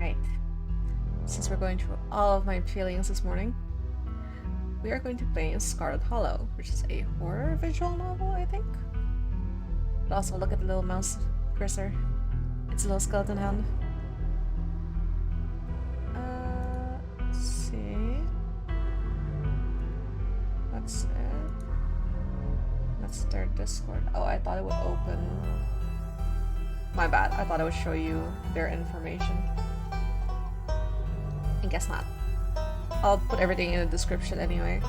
Alright. Since we're going through all of my feelings this morning, we are going to play Scarlet Hollow, which is a horror visual novel, I think. But also look at the little mouse cursor. It's a little skeleton hand. Let's see. That's it. That's their Discord. Oh, I thought it would open. My bad. I thought it would show you their information. I guess not. I'll put everything in the description anyway.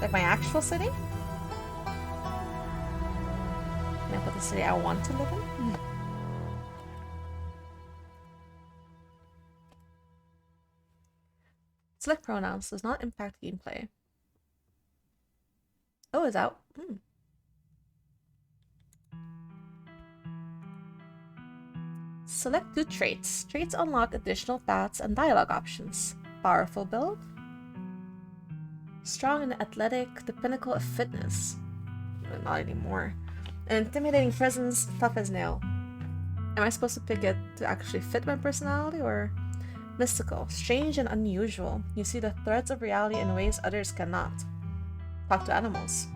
Like my actual city? Can I put the city I want to live in? Select pronouns does not impact gameplay. Oh, it's out. Select 2 traits. Traits unlock additional paths and dialogue options. Powerful build. Strong and athletic, the pinnacle of fitness. Not anymore. An intimidating presence, tough as nail. Am I supposed to pick it to actually fit my personality, or... Mystical, strange and unusual. You see the threads of reality in ways others cannot. Talk to animals.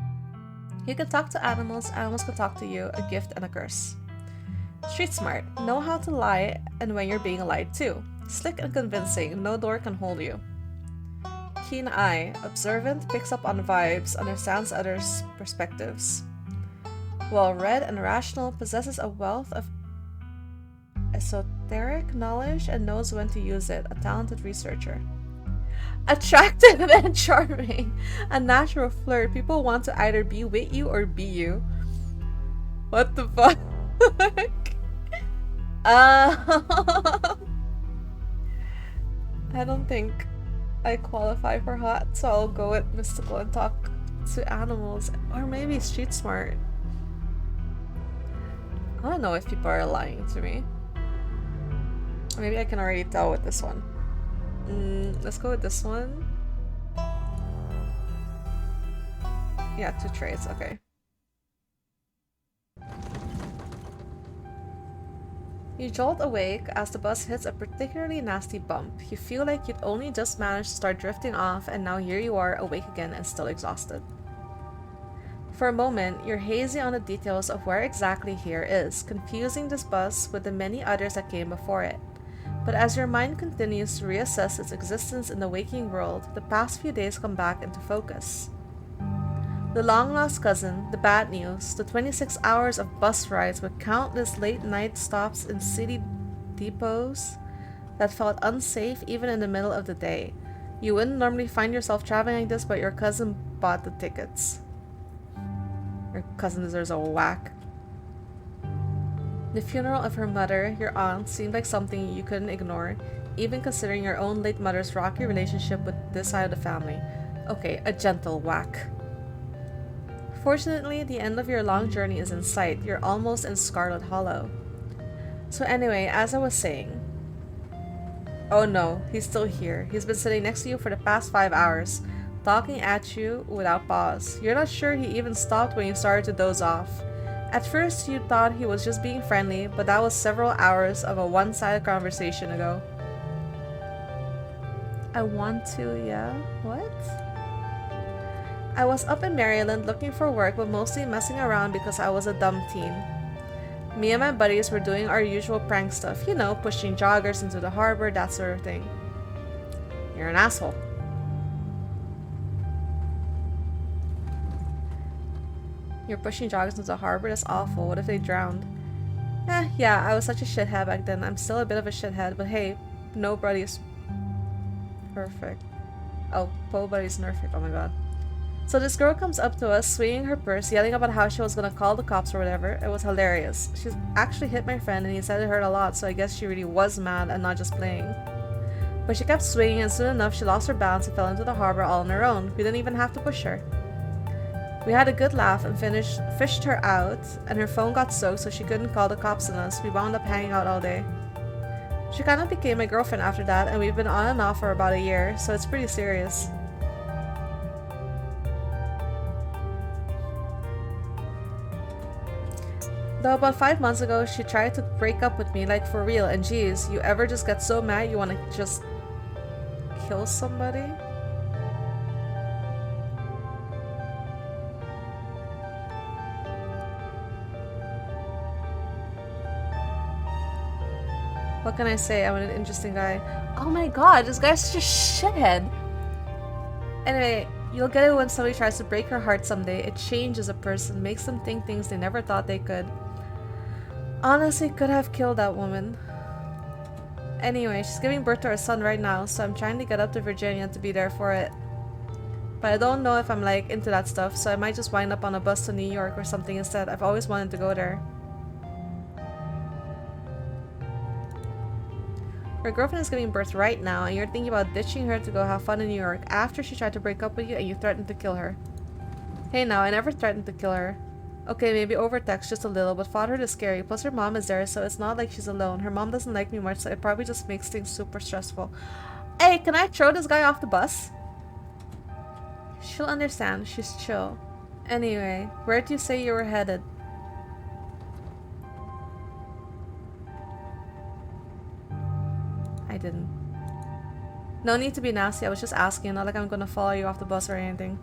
You can talk to animals, animals can talk to you, a gift and a curse. Street smart, know how to lie and when you're being lied to. Slick and convincing, no door can hold you. Keen eye, observant, picks up on vibes, understands others' perspectives. Well-read and rational, possesses a wealth of esoteric knowledge and knows when to use it, a talented researcher. Attractive and charming, a natural flirt, people want to either be with you or be you. What the fuck? I don't think I qualify for hot, so I'll go with mystical and talk to animals, or maybe street smart. I don't know if people are lying to me. Maybe I can already tell with this one. Let's go with this one. Yeah, 2 traits, okay. You jolt awake as the bus hits a particularly nasty bump. You feel like you'd only just managed to start drifting off, and now here you are, awake again and still exhausted. For a moment, you're hazy on the details of where exactly here is, confusing this bus with the many others that came before it. But as your mind continues to reassess its existence in the waking world, the past few days come back into focus. The long-lost cousin, the bad news, the 26 hours of bus rides with countless late-night stops in city depots that felt unsafe even in the middle of the day. You wouldn't normally find yourself traveling like this, but your cousin bought the tickets. Your cousin deserves a whack. The funeral of her mother, your aunt, seemed like something you couldn't ignore, even considering your own late mother's rocky relationship with this side of the family. Okay, a gentle whack. Fortunately, the end of your long journey is in sight. You're almost in Scarlet Hollow. So anyway, as I was saying... Oh no, he's still here. He's been sitting next to you for the past 5 hours, talking at you without pause. You're not sure he even stopped when you started to doze off. At first, you thought he was just being friendly, but that was several hours of a one-sided conversation ago. I want to, yeah? What? I was up in Maryland looking for work, but mostly messing around because I was a dumb teen. Me and my buddies were doing our usual prank stuff, you know, pushing joggers into the harbor, that sort of thing. You're an asshole. You're pushing joggers into the harbor? That's awful. What if they drowned? Yeah, I was such a shithead back then. I'm still a bit of a shithead, but hey, nobody's perfect. Oh, nobody's perfect. Oh my god. So this girl comes up to us, swinging her purse, yelling about how she was gonna call the cops or whatever. It was hilarious. She actually hit my friend and he said it hurt a lot, so I guess she really was mad and not just playing. But she kept swinging and soon enough she lost her balance and fell into the harbor all on her own. We didn't even have to push her. We had a good laugh and fished her out, and her phone got soaked so she couldn't call the cops on us. We wound up hanging out all day. She kind of became my girlfriend after that, and we've been on and off for about a year, so it's pretty serious. Though about 5 months ago, she tried to break up with me, like for real, and geez, you ever just get so mad you want to just kill somebody? What can I say? I'm an interesting guy. Oh my god, this guy's such a shithead. Anyway, you'll get it when somebody tries to break her heart someday. It changes a person, makes them think things they never thought they could. Honestly, could have killed that woman. Anyway, she's giving birth to her son right now, so I'm trying to get up to Virginia to be there for it. But I don't know if I'm like into that stuff, so I might just wind up on a bus to New York or something instead. I've always wanted to go there. Her girlfriend is giving birth right now, and you're thinking about ditching her to go have fun in New York after she tried to break up with you and you threatened to kill her. Hey now, I never threatened to kill her. Okay, maybe over text just a little, but fatherhood is scary, plus her mom is there, so it's not like she's alone. Her mom doesn't like me much, so it probably just makes things super stressful. Hey, can I throw this guy off the bus? She'll understand, she's chill. Anyway, where do you say you were headed? I didn't. No need to be nasty, I was just asking, not like I'm gonna follow you off the bus or anything.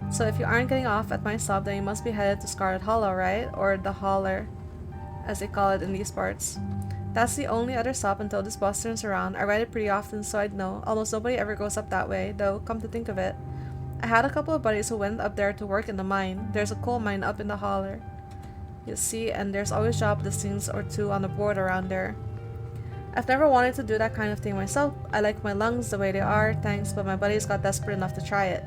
So if you aren't getting off at my stop, then you must be headed to Scarlet Hollow, right? Or the Holler, as they call it in these parts. That's the only other stop until this bus turns around. I ride it pretty often, so I'd know. Almost nobody ever goes up that way, though, come to think of it. I had a couple of buddies who went up there to work in the mine. There's a coal mine up in the Holler. You see, and there's always job listings or two on the board around there. I've never wanted to do that kind of thing myself. I like my lungs the way they are, thanks, but my buddies got desperate enough to try it.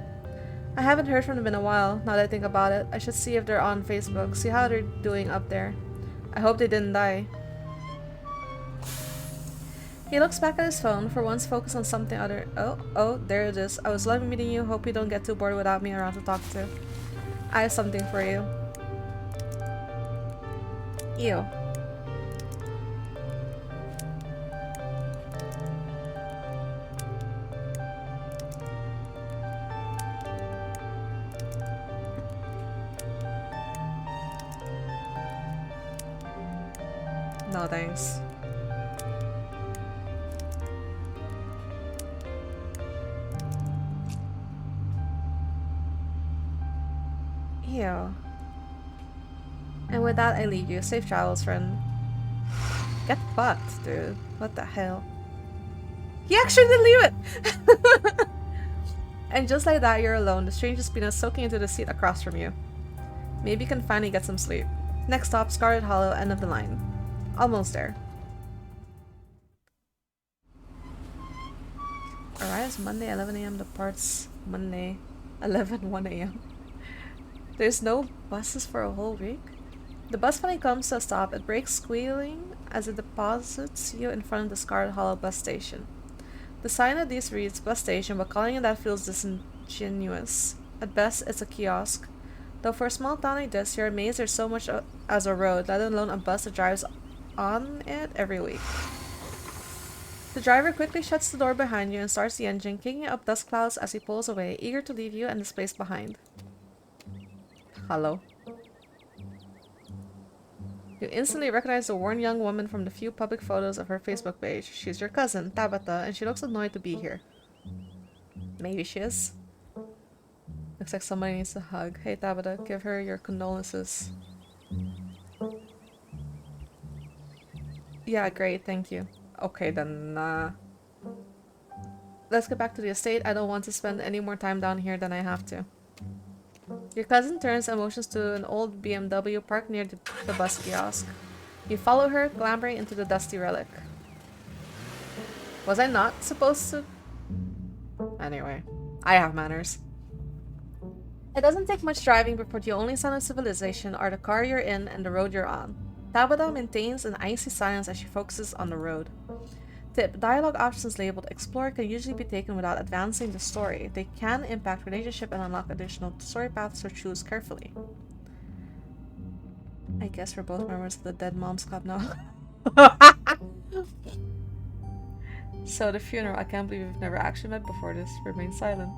I haven't heard from them in a while, now that I think about it. I should see if they're on Facebook, see how they're doing up there. I hope they didn't die. He looks back at his phone, for once focused on something other- Oh, there it is. I was loving meeting you, hope you don't get too bored without me around to talk to. I have something for you. Ew. No thanks. Ew. And with that, I leave you. Safe travels, friend. Get fucked, dude. What the hell? He actually didn't leave it! And just like that, you're alone. The stranger's penis soaking into the seat across from you. Maybe you can finally get some sleep. Next stop, Scarlet Hollow, end of the line. Almost there. Arrives Monday 11 a.m. Departs Monday 1 a.m. There's no buses for a whole week? The bus finally comes to a stop. It breaks squealing as it deposits you in front of the Scarlet Hollow bus station. The sign at this reads bus station, but calling it that feels disingenuous. At best, it's a kiosk. Though for a small town like this, you're amazed there's so much as a road, let alone a bus that drives on it every week. The driver quickly shuts the door behind you and starts the engine, kicking up dust clouds as he pulls away, eager to leave you and this place behind. Hello. You instantly recognize the worn young woman from the few public photos of her Facebook page. She's your cousin, Tabitha, and she looks annoyed to be here. Maybe she is. Looks like somebody needs a hug. Hey Tabitha, give her your condolences. Yeah, great, thank you. Okay then, let's get back to the estate. I don't want to spend any more time down here than I have to. Your cousin turns and motions to an old BMW parked near the bus kiosk. You follow her, clambering into the dusty relic. Was I not supposed to? Anyway, I have manners. It doesn't take much driving before the only sign of civilization are the car you're in and the road you're on. Tabitha maintains an icy silence as she focuses on the road. Tip: dialogue options labeled Explore can usually be taken without advancing the story. They can impact relationship and unlock additional story paths, so choose carefully. I guess we're both members of the Dead Moms Club now. So the funeral, I can't believe we've never actually met before this. Remain silent.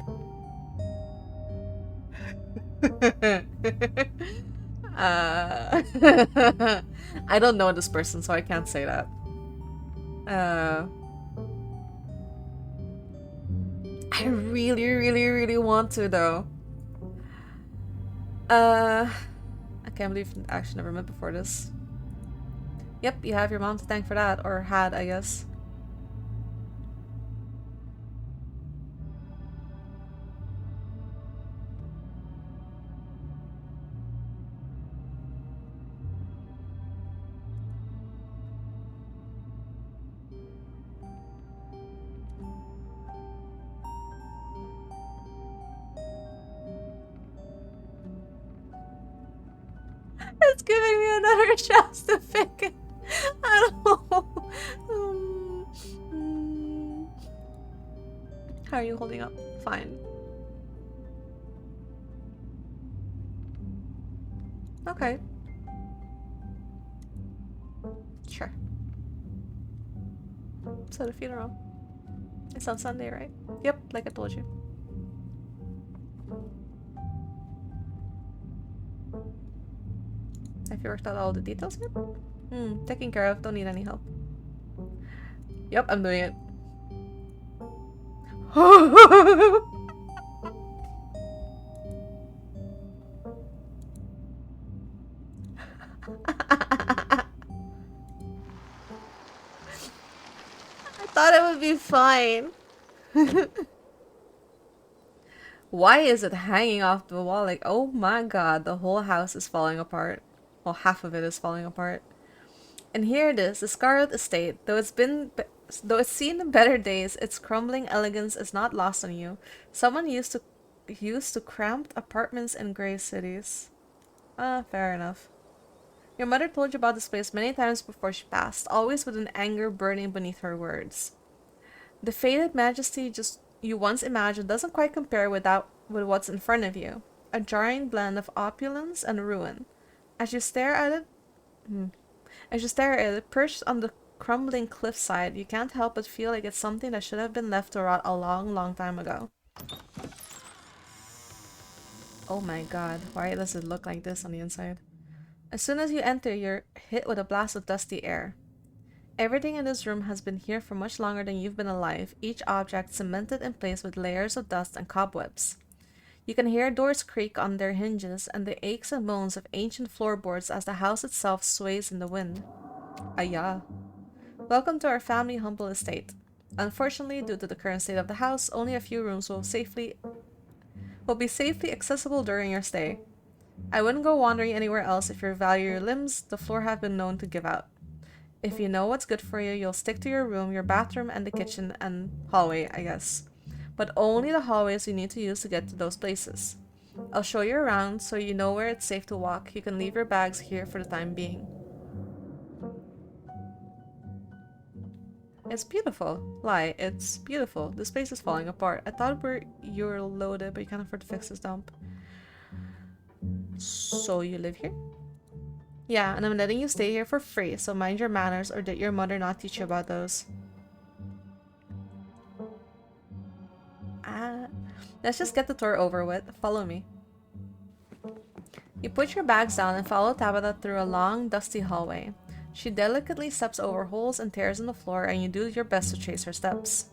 I don't know this person, so I can't say that. I really, really, really want to, though. I can't believe we actually never met before this. Yep, you have your mom to thank for that. Or had, I guess. It's giving me another chance to pick it. I don't know. How are you holding up? Fine. Okay. Sure. So the funeral. It's on Sunday, right? Yep, like I told you. Have you worked out all the details yet? Taken care of. Don't need any help. Yep, I'm doing it. I thought it would be fine. Why is it hanging off the wall? Like, oh my god, the whole house is falling apart. Well, half of it is falling apart. And here it is, the Scarlet Estate. Though it's seen better days, its crumbling elegance is not lost on you. Someone used to cramped apartments in gray cities. Fair enough. Your mother told you about this place many times before she passed, always with an anger burning beneath her words. The faded majesty just you once imagined doesn't quite compare with what's in front of you. A jarring blend of opulence and ruin. As you stare at it, perched on the crumbling cliffside, you can't help but feel like it's something that should have been left to rot a long, long time ago. Oh my god, why does it look like this on the inside? As soon as you enter, you're hit with a blast of dusty air. Everything in this room has been here for much longer than you've been alive, each object cemented in place with layers of dust and cobwebs. You can hear doors creak on their hinges and the aches and moans of ancient floorboards as the house itself sways in the wind. Ayah. Welcome to our family humble estate. Unfortunately, due to the current state of the house, only a few rooms will be safely accessible during your stay. I wouldn't go wandering anywhere else if you value your limbs, the floor have been known to give out. If you know what's good for you, you'll stick to your room, your bathroom, and the kitchen and hallway, I guess. But only the hallways you need to use to get to those places. I'll show you around so you know where it's safe to walk. You can leave your bags here for the time being. It's beautiful. Lie, it's beautiful. This place is falling apart. I thought you were loaded, but you can't afford to fix this dump. So you live here? Yeah, and I'm letting you stay here for free, so mind your manners, or did your mother not teach you about those? Let's just get the tour over with. Follow me. You put your bags down and follow Tabitha through a long, dusty hallway. She delicately steps over holes and tears in the floor, and you do your best to trace her steps.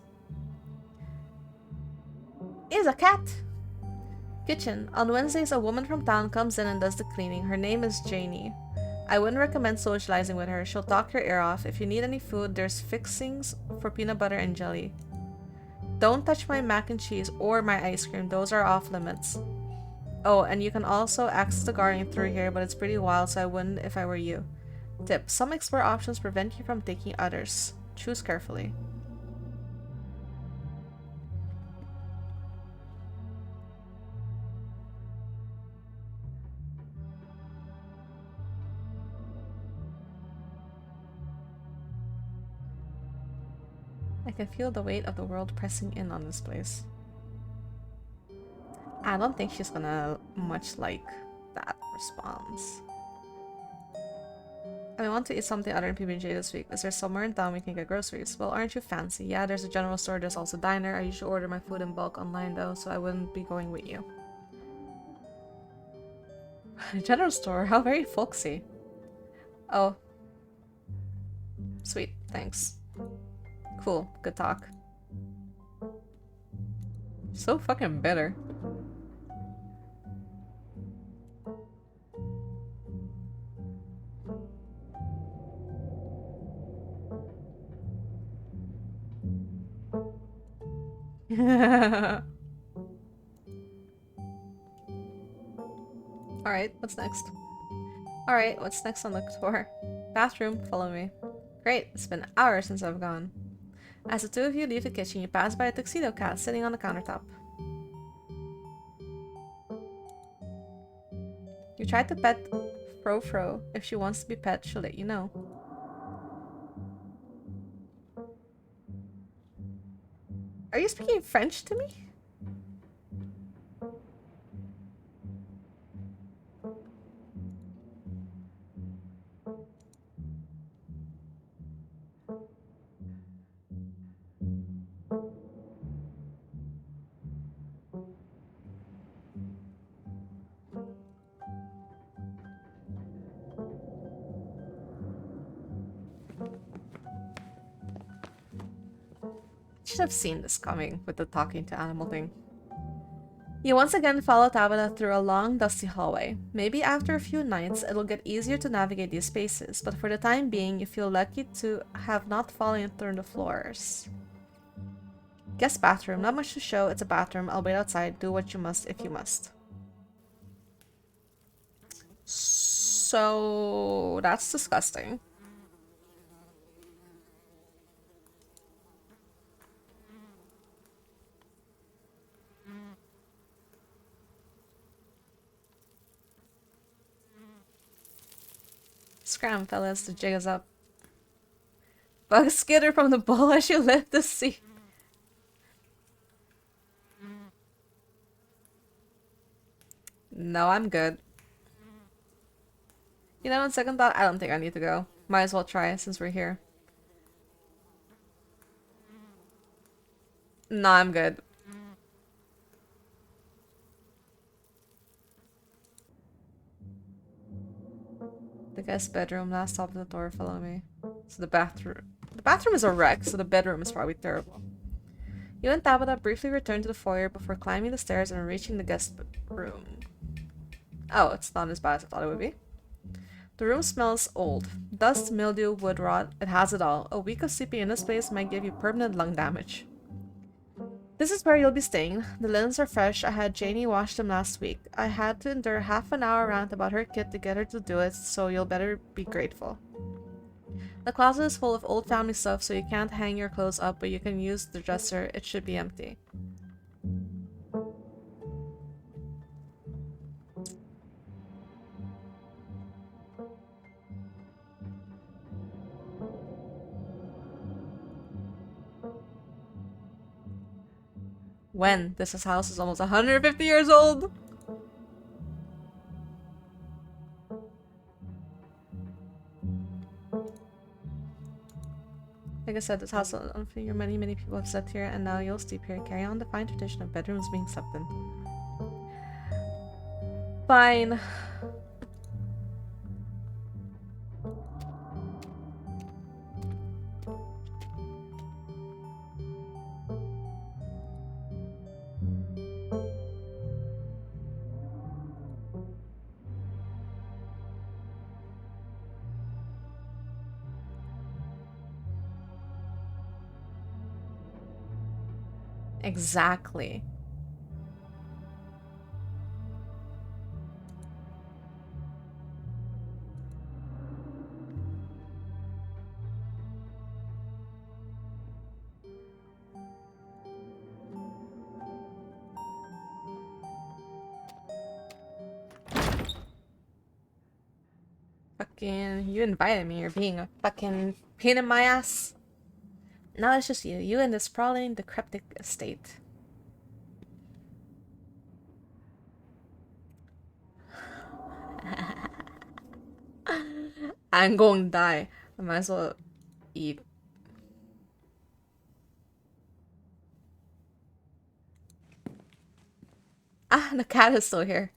Is a cat! Kitchen. On Wednesdays, a woman from town comes in and does the cleaning. Her name is Janie. I wouldn't recommend socializing with her. She'll talk your ear off. If you need any food, there's fixings for peanut butter and jelly. Don't touch my mac and cheese or my ice cream. Those are off limits. Oh, and you can also access the garden through here, but it's pretty wild, so I wouldn't if I were you. Tip. Some explore options prevent you from taking others. Choose carefully. I can feel the weight of the world pressing in on this place. I don't think she's gonna much like that response. I want to eat something other than PB&J this week. Is there somewhere in town we can get groceries? Well, aren't you fancy? Yeah, there's a general store, there's also a diner. I usually order my food in bulk online though, so I wouldn't be going with you. General store? How very folksy. Oh, Sweet, thanks. Cool, good talk. So fucking bitter. Alright, what's next? Alright, what's next on the tour? Bathroom, follow me. Great, it's been hours since I've gone. As the two of you leave the kitchen, you pass by a tuxedo cat sitting on the countertop. You try to pet Fro. If she wants to be pet, she'll let you know. Are you speaking French to me? Should have seen this coming with the talking to animal thing. You once again follow Tabitha through a long, dusty hallway. Maybe after a few nights, it'll get easier to navigate these spaces, but for the time being, you feel lucky to have not fallen through the floors. Guest bathroom. Not much to show. It's a bathroom. I'll wait outside. Do what you must if you must. So that's disgusting. Scram, fellas, the jig is up. Bug skitter from the bowl as you lift the seat. No, I'm good. You know, on second thought, I don't think I need to go. Might as well try since we're here. No, I'm good. The guest bedroom, last stop at the door, follow me. So the bathroom. The bathroom is a wreck, so the bedroom is probably terrible. You and Tabitha briefly return to the foyer before climbing the stairs and reaching the guest room. Oh, it's not as bad as I thought it would be. The room smells old. Dust, mildew, wood rot, it has it all. A week of sleeping in this place might give you permanent lung damage. This is where you'll be staying. The linens are fresh. I had Janie wash them last week. I had to endure half an hour rant about her kit to get her to do it, so you'll better be grateful. The closet is full of old family stuff, so you can't hang your clothes up, but you can use the dresser. It should be empty. When? This house is almost 150 years old! Like I said, this house is unfamiliar. Many people have slept here, and now you'll sleep here. Carry on the fine tradition of bedrooms being slept in. Fine. Exactly. Fucking, you invited me. You're being a fucking pain in my ass. Now it's just you. You and this sprawling, decrepit estate. I'm going to die. I might as well eat. Ah, the cat is still here.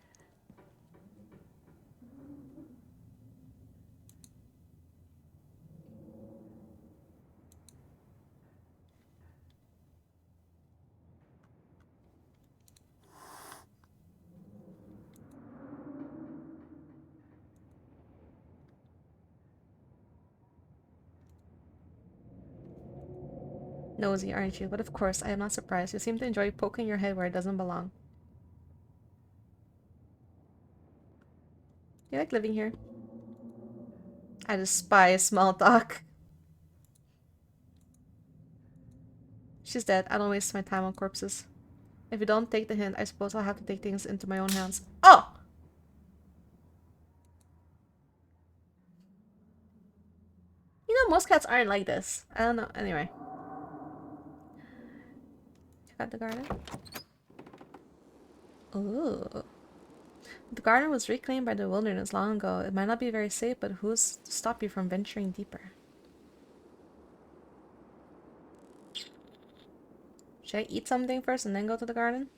Nosy, aren't you? But of course, I am not surprised. You seem to enjoy poking your head where it doesn't belong. Do you like living here? I despise small talk. She's dead. I don't waste my time on corpses. If you don't take the hint, I suppose I'll have to take things into my own hands. Oh! You know, most cats aren't like this. I don't know. Anyway. Check out the garden. Ooh. The garden was reclaimed by the wilderness long ago. It might not be very safe, but who's to stop you from venturing deeper? Should I eat something first and then go to the garden?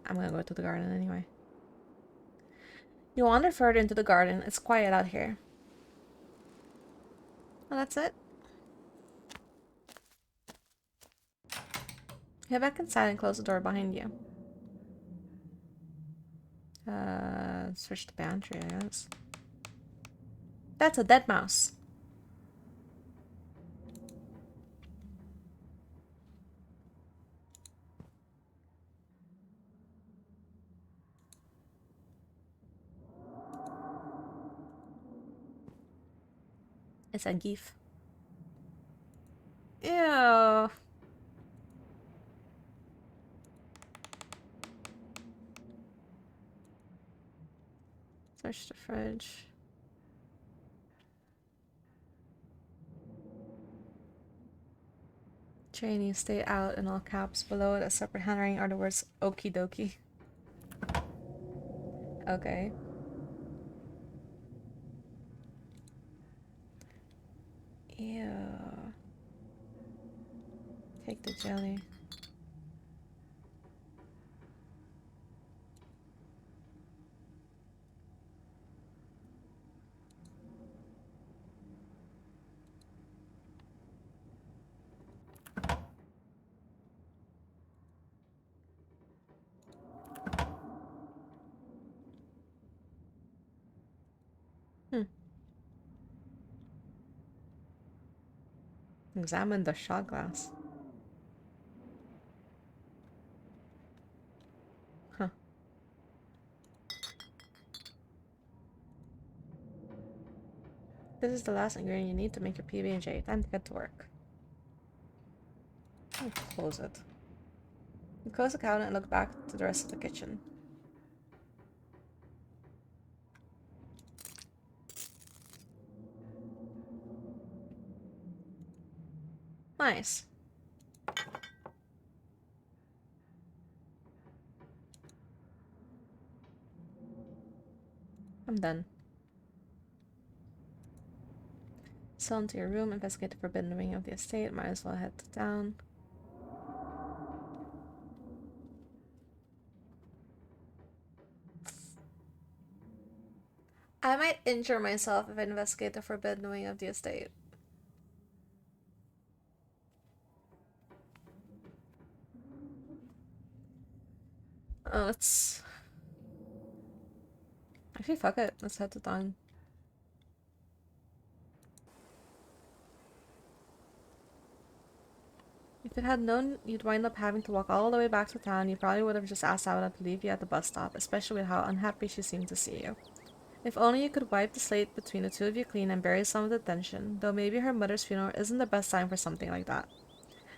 I'm gonna go to the garden anyway. You wander further into the garden. It's quiet out here. Well, that's it. Head back inside and close the door behind you. Search the pantry, I guess. That's a dead mouse. It's a gif. Ew. Search the fridge. Trainee, stay out in all caps. Below it, a separate handwriting are the words okie dokie. Okay. Ew. Take the jelly. Examine the shot glass. Huh. This is the last ingredient you need to make your PB&J. Time to get to work. I'll close it. You close the cabinet and look back to the rest of the kitchen. Nice. I'm done. Sail into your room, investigate the forbidden wing of the estate. Might as well head to town. I might injure myself if I investigate the forbidden wing of the estate. Oh, let's... Actually, fuck it. Let's head to town. If it had known you'd wind up having to walk all the way back to town, you probably would have just asked Avala to leave you at the bus stop, especially with how unhappy she seemed to see you. If only you could wipe the slate between the two of you clean and bury some of the tension, though maybe her mother's funeral isn't the best time for something like that.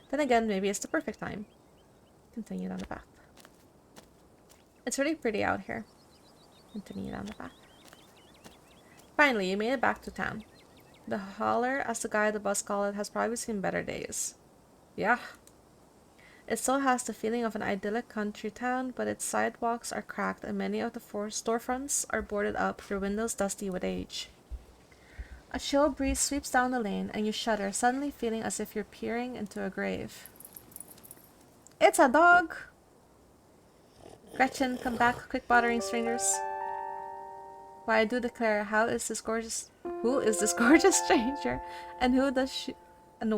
Then again, maybe it's the perfect time. Continue down the path. It's really pretty out here. Continue down the path. Finally, you made it back to town. The holler, as the guy at the bus called it, has probably seen better days. Yeah. It still has the feeling of an idyllic country town, but its sidewalks are cracked and many of the storefronts are boarded up, their windows dusty with age. A chill breeze sweeps down the lane, and you shudder, suddenly feeling as if you're peering into a grave. It's a dog! Gretchen, come back, quick bothering strangers. Why, I do declare, who is this gorgeous stranger, and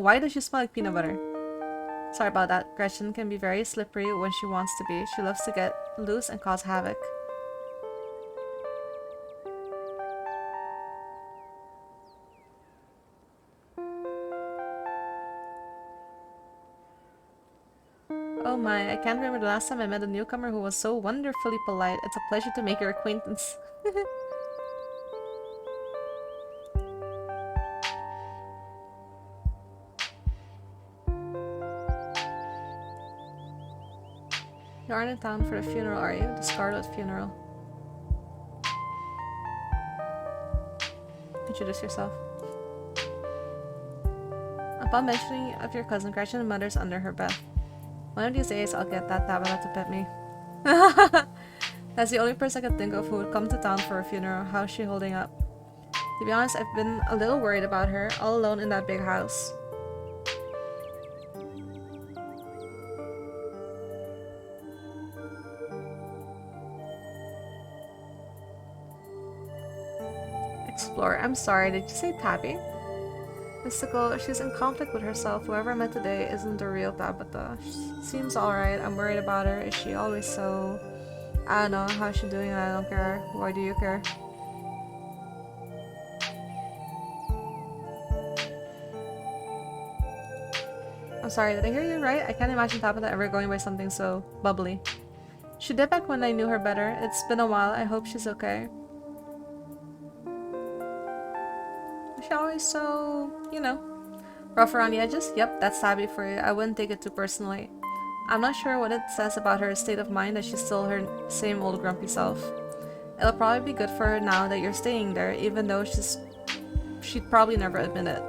why does she smell like peanut butter? Sorry about that. Gretchen can be very slippery when she wants to be. She loves to get loose and cause havoc. my, I can't remember the last time I met a newcomer who was so wonderfully polite. It's a pleasure to make your acquaintance. You aren't in town for the funeral, are you? The Scarlet funeral. Introduce yourself. Upon mentioning of your cousin, Gretchen mutters under her breath. One of these days, I'll get that Tabitha to pet me. That's the only person I could think of who would come to town for a funeral. How's she holding up? To be honest, I've been a little worried about her, all alone in that big house. Explorer, I'm sorry, did you say Tabby? Mystical, she's in conflict with herself. Whoever I met today isn't the real Tabitha. She seems alright. I'm worried about her. Is she always so... I don't know. How's she doing? I don't care. Why do you care? I'm sorry, did I hear you right? I can't imagine Tabitha ever going by something so bubbly. She did back when I knew her better. It's been a while. I hope she's okay. She always so, you know, rough around the edges? Yep, that's Tabby for you. I wouldn't take it too personally. I'm not sure what it says about her state of mind that she's still her same old grumpy self. It'll probably be good for her now that you're staying there, even though she'd probably never admit it.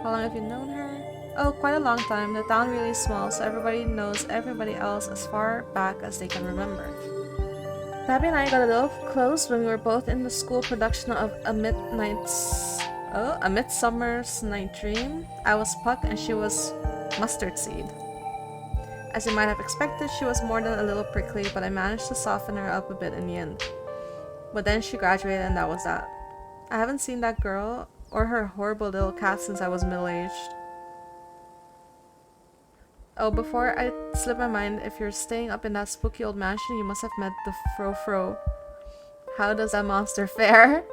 How long have you known her? Oh, quite a long time. The town really is small, so everybody knows everybody else as far back as they can remember. Tabby and I got a little close when we were both in the school production of A Midsummer's Night Dream. I was Puck and she was Mustard Seed. As you might have expected, she was more than a little prickly, but I managed to soften her up a bit in the end. But then she graduated and that was that. I haven't seen that girl or her horrible little cat since I was middle-aged. Oh, before I slip my mind, if you're staying up in that spooky old mansion, you must have met the Fro-Fro. How does that monster fare?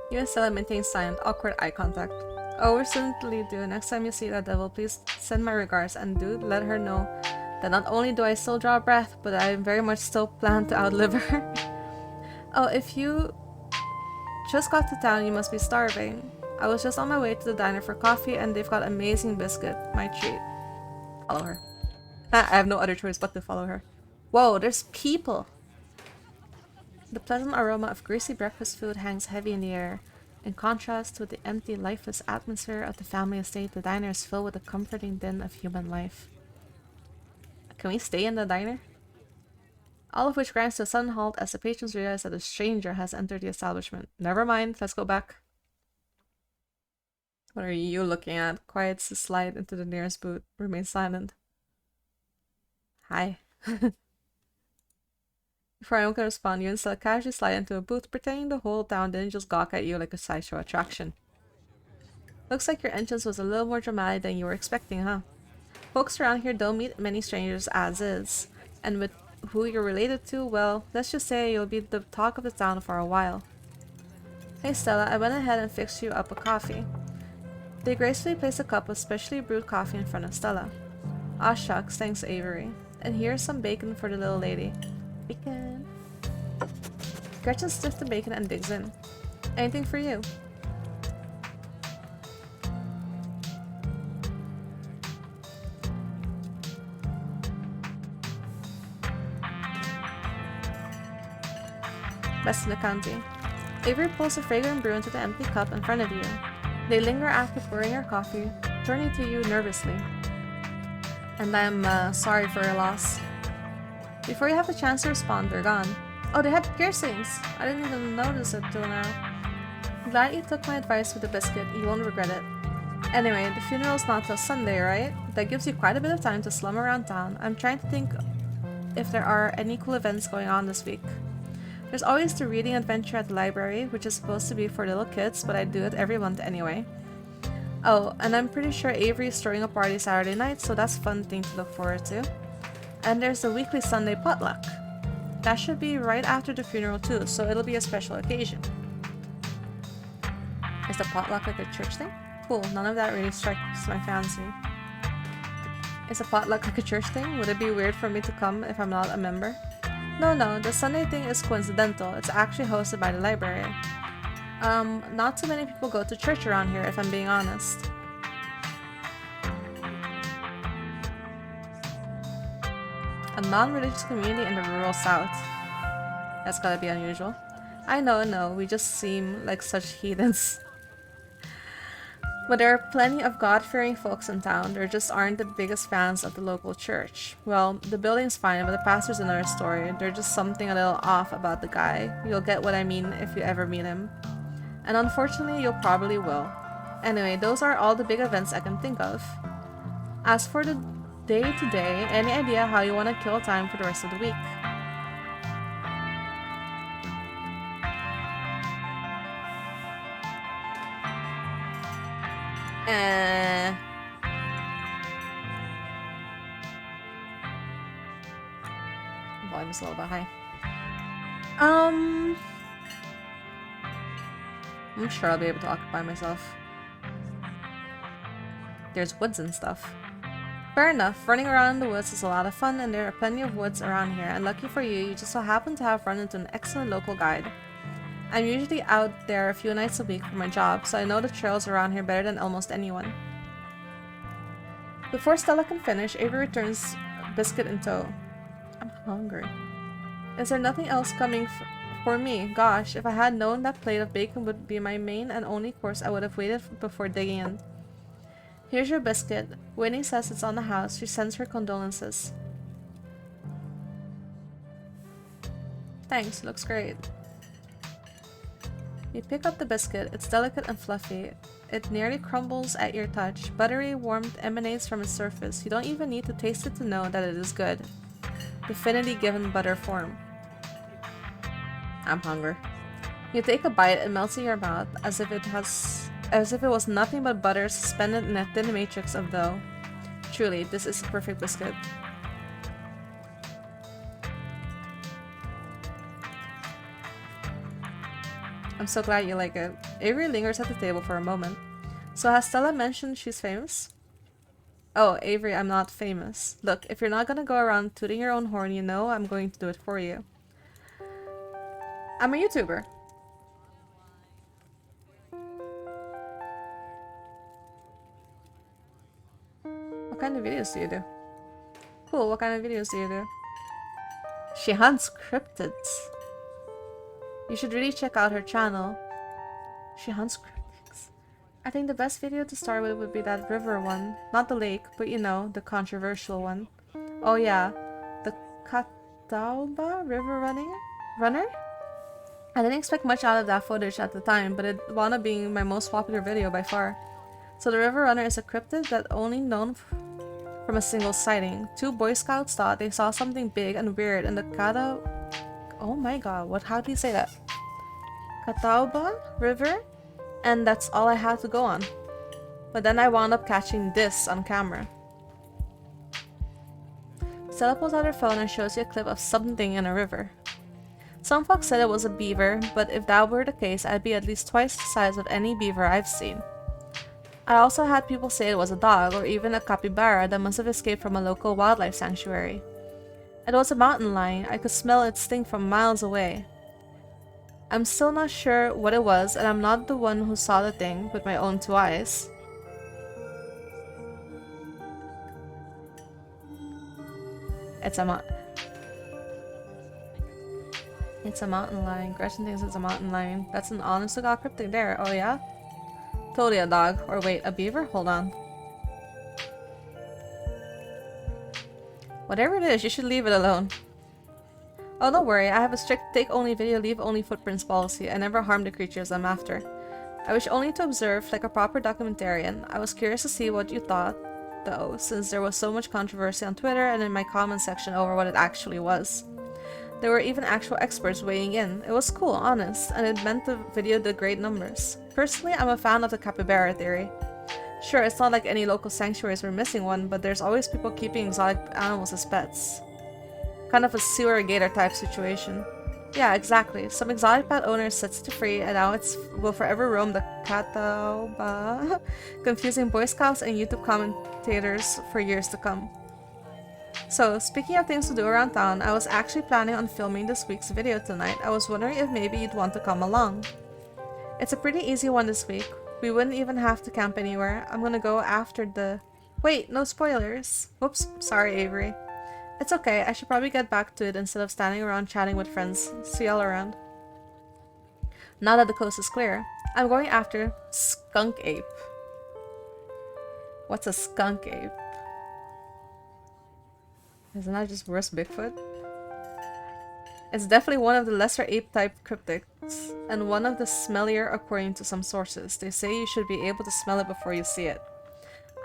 You and Stella maintain silent, awkward eye contact. Oh, we're certainly due. Next time you see that devil, please send my regards and do let her know that not only do I still draw breath, but I very much still plan to outlive her. Oh, if you just got to town, you must be starving. I was just on my way to the diner for coffee and they've got amazing biscuit. My treat. Follow her. I have no other choice but to follow her. Whoa, there's people! The pleasant aroma of greasy breakfast food hangs heavy in the air. In contrast with the empty, lifeless atmosphere of the family estate, the diner is filled with a comforting din of human life. Can we stay in the diner? All of which grinds to a sudden halt as the patrons realize that a stranger has entered the establishment. Never mind, let's go back. What are you looking at? Quiets to slide into the nearest booth. Remain silent. Hi. Before anyone can respond, you and Stella casually slide into a booth, pretending the whole town didn't just gawk at you like a sideshow attraction. Looks like your entrance was a little more dramatic than you were expecting, huh? Folks around here don't meet many strangers as is, and with who you're related to, well, let's just say you'll be the talk of the town for a while. Hey Stella, I went ahead and fixed you up a coffee. They gracefully place a cup of specially brewed coffee in front of Stella. Aw shucks, thanks Avery. And here's some bacon for the little lady. Bacon. Gretchen sniffs the bacon and digs in. Anything for you? Best in the county. Avery pulls a fragrant brew into the empty cup in front of you. They linger after pouring your coffee, turning to you nervously. And I'm sorry for your loss. Before you have a chance to respond, they're gone. Oh, they had piercings! I didn't even notice it till now. Glad you took my advice with the biscuit, you won't regret it. Anyway, the funeral's not till Sunday, right? That gives you quite a bit of time to slum around town. I'm trying to think if there are any cool events going on this week. There's always the reading adventure at the library, which is supposed to be for little kids, but I do it every month anyway. Oh, and I'm pretty sure Avery is throwing a party Saturday night, so that's a fun thing to look forward to. And there's the weekly Sunday potluck. That should be right after the funeral too, so it'll be a special occasion. Is the potluck like a church thing? Cool, none of that really strikes my fancy. Is a potluck like a church thing? Would it be weird for me to come if I'm not a member? No, the Sunday thing is coincidental. It's actually hosted by the library. Not too many people go to church around here, if I'm being honest. A non-religious community in the rural south. That's gotta be unusual. I know, we just seem like such heathens. But there are plenty of God-fearing folks in town. They just aren't the biggest fans of the local church. Well, the building's fine, but the pastor's another story. There's just something a little off about the guy. You'll get what I mean if you ever meet him. And unfortunately, you'll probably will. Anyway, those are all the big events I can think of. As for the day-to-day, any idea how you want to kill time for the rest of the week? Volume's a little bit high. I'm sure I'll be able to occupy myself. There's woods and stuff. Fair enough, running around in the woods is a lot of fun and there are plenty of woods around here, and lucky for you, you just so happen to have run into an excellent local guide. I'm usually out there a few nights a week for my job, so I know the trails around here better than almost anyone. Before Stella can finish, Avery returns biscuit in tow. I'm hungry. Is there nothing else coming for me? Gosh, if I had known that plate of bacon would be my main and only course, I would have waited before digging in. Here's your biscuit. Winnie says it's on the house. She sends her condolences. Thanks, looks great. You pick up the biscuit. It's delicate and fluffy. It nearly crumbles at your touch. Buttery warmth emanates from its surface. You don't even need to taste it to know that it is good. Definitely given butter form. I'm hungry. You take a bite, it melts in your mouth as if it was nothing but butter suspended in a thin matrix of dough. Truly, this is a perfect biscuit. I'm so glad you like it. Avery lingers at the table for a moment. So has Stella mentioned she's famous? Oh, Avery, I'm not famous. Look, if you're not gonna go around tooting your own horn, you know I'm going to do it for you. I'm a YouTuber. What kind of videos do you do? Cool, what kind of videos do you do? She hunts cryptids. You should really check out her channel. She hunts cryptids. I think the best video to start with would be that river one. Not the lake, but you know, the controversial one. Oh yeah, the Catawba River Runner? I didn't expect much out of that footage at the time, but it wound up being my most popular video by far. So the River Runner is a cryptid that only known from a single sighting. 2 Boy Scouts thought they saw something big and weird in the oh my god, how do you say that? Catawba River? And that's all I had to go on. But then I wound up catching this on camera. Stella pulls out her phone and shows you a clip of something in a river. Some folks said it was a beaver, but if that were the case, I'd be at least twice the size of any beaver I've seen. I also had people say it was a dog, or even a capybara that must have escaped from a local wildlife sanctuary. It was a mountain lion. I could smell its stink from miles away. I'm still not sure what it was, and I'm not the one who saw the thing with my own 2 eyes. It's a mountain lion. Gretchen thinks it's a mountain lion. That's an honest-to-God cryptic there. Oh yeah? Totally a dog. Or wait, a beaver? Hold on. Whatever it is, you should leave it alone. Oh, don't worry. I have a strict take-only video, leave-only footprints policy. I never harm the creatures I'm after. I wish only to observe like a proper documentarian. I was curious to see what you thought, though, since there was so much controversy on Twitter and in my comment section over what it actually was. There were even actual experts weighing in. It was cool, honest, and it meant the video did great numbers. Personally, I'm a fan of the capybara theory. Sure, it's not like any local sanctuaries were missing one, but there's always people keeping exotic animals as pets. Kind of a sewer gator type situation. Yeah, exactly. Some exotic pet owners sets it free, and now it will forever roam the Catawba, confusing Boy Scouts and YouTube commentators for years to come. So, speaking of things to do around town, I was actually planning on filming this week's video tonight. I was wondering if maybe you'd want to come along. It's a pretty easy one this week. We wouldn't even have to camp anywhere. I'm gonna go after the... Wait, no spoilers. Whoops, sorry Avery. It's okay, I should probably get back to it instead of standing around chatting with friends. See y'all around. Now that the coast is clear, I'm going after Skunk Ape. What's a skunk ape? Isn't that just worse Bigfoot? It's definitely one of the lesser ape-type cryptids, and one of the smellier according to some sources. They say you should be able to smell it before you see it.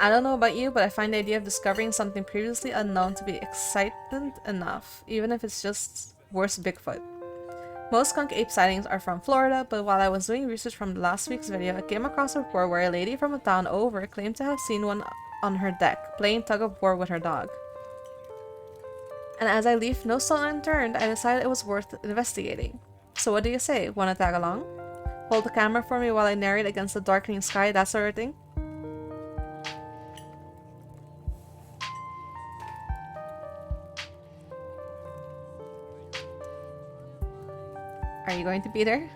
I don't know about you, but I find the idea of discovering something previously unknown to be excitement enough, even if it's just worse Bigfoot. Most skunk ape sightings are from Florida, but while I was doing research from last week's video, I came across a report where a lady from a town over claimed to have seen one on her deck, playing tug-of-war with her dog. And as I leave no stone unturned, I decided it was worth investigating. So what do you say? Wanna tag along? Hold the camera for me while I narrate against the darkening sky, that sort of thing? Are you going to be there?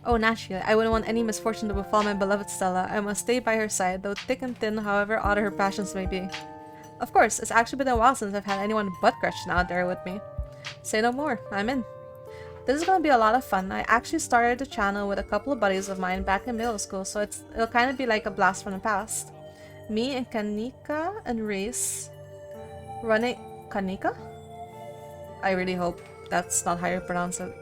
Oh, naturally, I wouldn't want any misfortune to befall my beloved Stella. I must stay by her side, though thick and thin, however odd her passions may be. Of course, it's actually been a while since I've had anyone but Gretchen out there with me. Say no more, I'm in. This is gonna be a lot of fun. I actually started the channel with a couple of buddies of mine back in middle school, so it'll kind of be like a blast from the past. Me and Kanika and Reese running... Kanika? I really hope that's not how you pronounce it.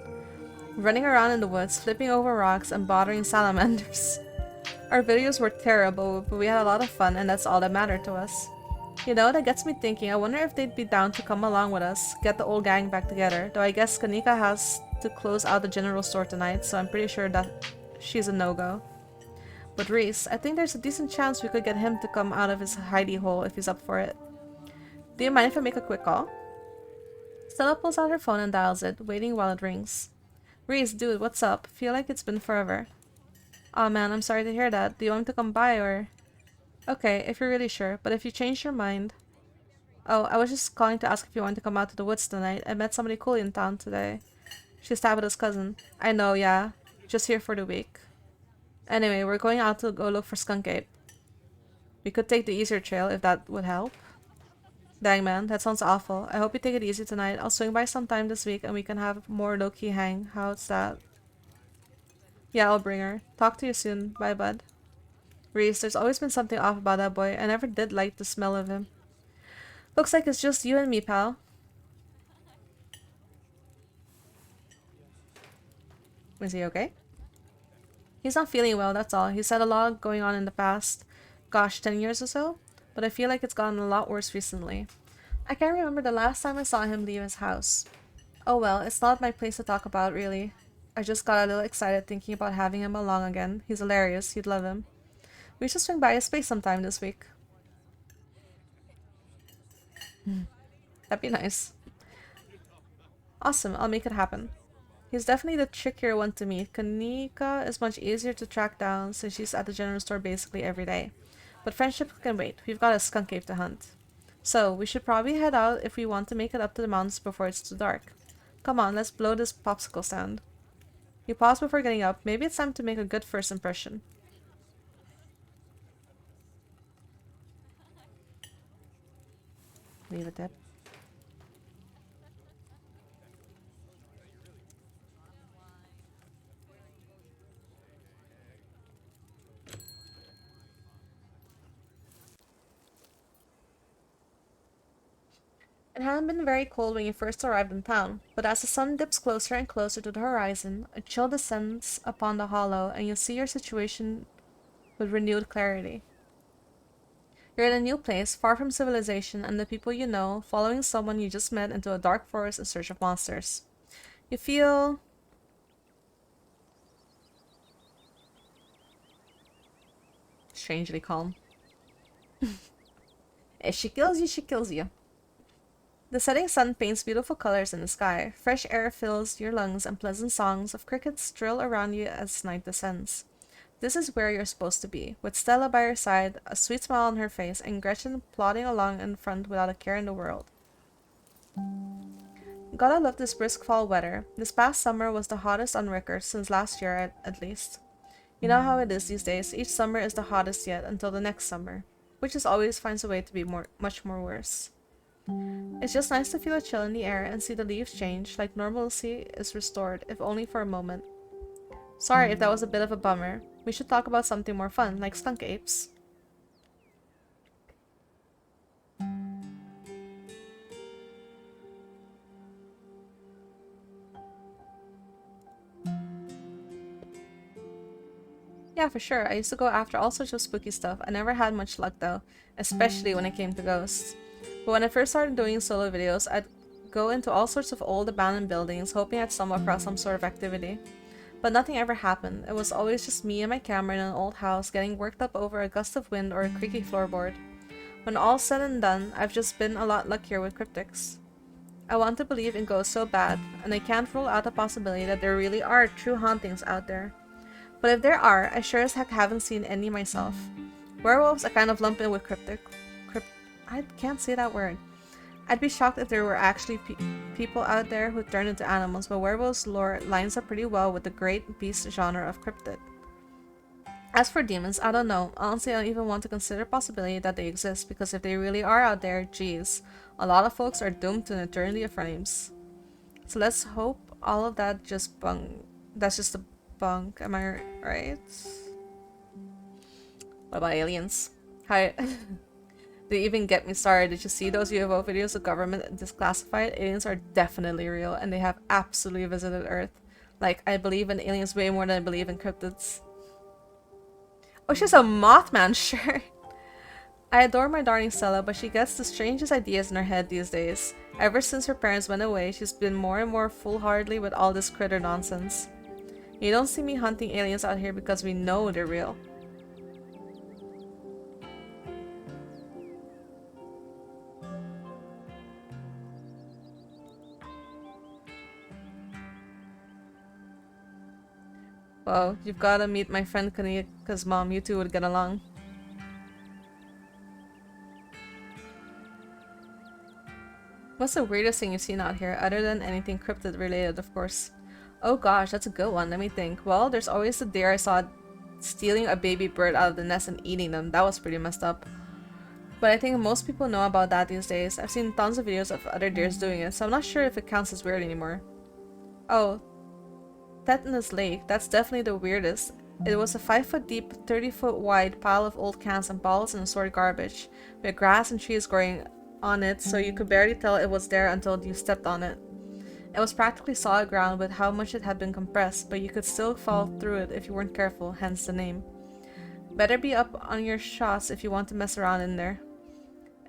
Running around in the woods, flipping over rocks, and bothering salamanders. Our videos were terrible, but we had a lot of fun, and that's all that mattered to us. You know, that gets me thinking, I wonder if they'd be down to come along with us, get the old gang back together, though I guess Kanika has to close out the general store tonight, so I'm pretty sure that she's a no-go. But Reese, I think there's a decent chance we could get him to come out of his hidey hole if he's up for it. Do you mind if I make a quick call? Stella pulls out her phone and dials it, waiting while it rings. Reese, dude, what's up? Feel like it's been forever. Aw man, I'm sorry to hear that. Do you want me to come by or... Okay, if you're really sure, but if you change your mind... Oh, I was just calling to ask if you want to come out to the woods tonight. I met somebody cool in town today. She's Tabitha's cousin. I know, yeah. Just here for the week. Anyway, we're going out to go look for Skunk Ape. We could take the easier trail if that would help. Dang man, that sounds awful. I hope you take it easy tonight. I'll swing by sometime this week and we can have more low-key hang. How's that? Yeah, I'll bring her. Talk to you soon. Bye, bud. Reese, there's always been something off about that boy. I never did like the smell of him. Looks like it's just you and me, pal. Is he okay? He's not feeling well, that's all. He's had a lot going on in the past, gosh, 10 years or so? But I feel like it's gotten a lot worse recently. I can't remember the last time I saw him leave his house. Oh well, it's not my place to talk about, really. I just got a little excited thinking about having him along again. He's hilarious, you'd love him. We should swing by his place sometime this week. That'd be nice. Awesome, I'll make it happen. He's definitely the trickier one to meet. Kanika is much easier to track down since she's at the general store basically every day. But friendship can wait. We've got a skunk ape to hunt. So, we should probably head out if we want to make it up to the mountains before it's too dark. Come on, let's blow this popsicle stand. You pause before getting up. Maybe it's time to make a good first impression. Leave a tip. It hadn't been very cold when you first arrived in town, but as the sun dips closer and closer to the horizon, a chill descends upon the hollow, and you see your situation with renewed clarity. You're in a new place, far from civilization and the people you know, following someone you just met into a dark forest in search of monsters. You feel strangely calm. If she kills you, she kills you. The setting sun paints beautiful colors in the sky. Fresh air fills your lungs and pleasant songs of crickets trill around you as night descends. This is where you're supposed to be, with Stella by your side, a sweet smile on her face, and Gretchen plodding along in front without a care in the world. Gotta love this brisk fall weather. This past summer was the hottest on record since last year at least. You know how it is these days. Each summer is the hottest yet until the next summer, which just always finds a way to be much more worse. It's just nice to feel a chill in the air and see the leaves change, like normalcy is restored, if only for a moment. Sorry if that was a bit of a bummer. We should talk about something more fun, like skunk apes. Yeah, for sure. I used to go after all sorts of spooky stuff. I never had much luck though, especially when it came to ghosts. But when I first started doing solo videos, I'd go into all sorts of old abandoned buildings, hoping I'd stumble across some sort of activity. But nothing ever happened. It was always just me and my camera in an old house getting worked up over a gust of wind or a creaky floorboard. When all's said and done, I've just been a lot luckier with cryptics. I want to believe in ghosts so bad, and I can't rule out the possibility that there really are true hauntings out there. But if there are, I sure as heck haven't seen any myself. Werewolves I kind of lump in with I can't say that word. I'd be shocked if there were actually people out there who turn into animals, but werewolves lore lines up pretty well with the great beast genre of cryptid. As for demons, I don't know. Honestly, I don't even want to consider the possibility that they exist, because if they really are out there, geez, a lot of folks are doomed to an eternity of flames. So let's hope all of that that's just a bunk, am I right? What about aliens? Hi. They even get me started. Did you see those UFO videos the government disclassified? Aliens are definitely real, and they have absolutely visited Earth. Like, I believe in aliens way more than I believe in cryptids. Oh, she's a Mothman shirt! I adore my darling Stella, but she gets the strangest ideas in her head these days. Ever since her parents went away, she's been more and more foolhardy with all this critter nonsense. You don't see me hunting aliens out here because we know they're real. Well, you've gotta meet my friend Kanika's mom. You two would get along. What's the weirdest thing you've seen out here, other than anything cryptid related, of course? Oh gosh, that's a good one. Let me think. Well, there's always the deer I saw stealing a baby bird out of the nest and eating them. That was pretty messed up. But I think most people know about that these days. I've seen tons of videos of other deers doing it, so I'm not sure if it counts as weird anymore. Oh, Tetanus Lake, that's definitely the weirdest. It was a 5-foot deep, 30-foot wide pile of old cans and bottles and assorted garbage, with grass and trees growing on it, so you could barely tell it was there until you stepped on it. It was practically solid ground with how much it had been compressed, but you could still fall through it if you weren't careful, hence the name. Better be up on your shots if you want to mess around in there.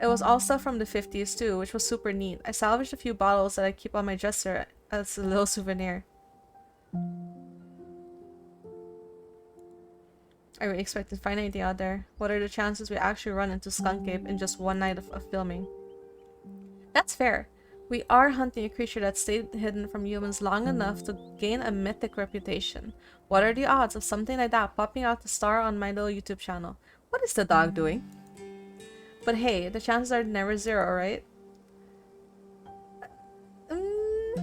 It was all stuff from the 50s too, which was super neat. I salvaged a few bottles that I keep on my dresser as a little souvenir. I really expect to find anything out there. What are the chances we actually run into Skunk Ape in just one night of filming? That's fair. We are hunting a creature that stayed hidden from humans long enough to gain a mythic reputation. What are the odds of something like that popping out to star on my little YouTube channel? What is the dog doing? But hey, the chances are never zero, right?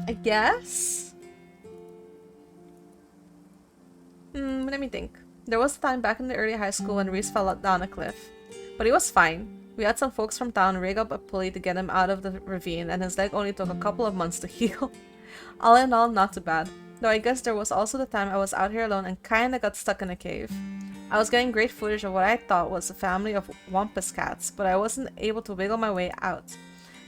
I guess? Let me think. There was a time back in the early high school when Reese fell down a cliff. But he was fine. We had some folks from town rig up a pulley to get him out of the ravine, and his leg only took a couple of months to heal. All in all, not too bad. Though I guess there was also the time I was out here alone and kinda got stuck in a cave. I was getting great footage of what I thought was a family of wampus cats, but I wasn't able to wiggle my way out.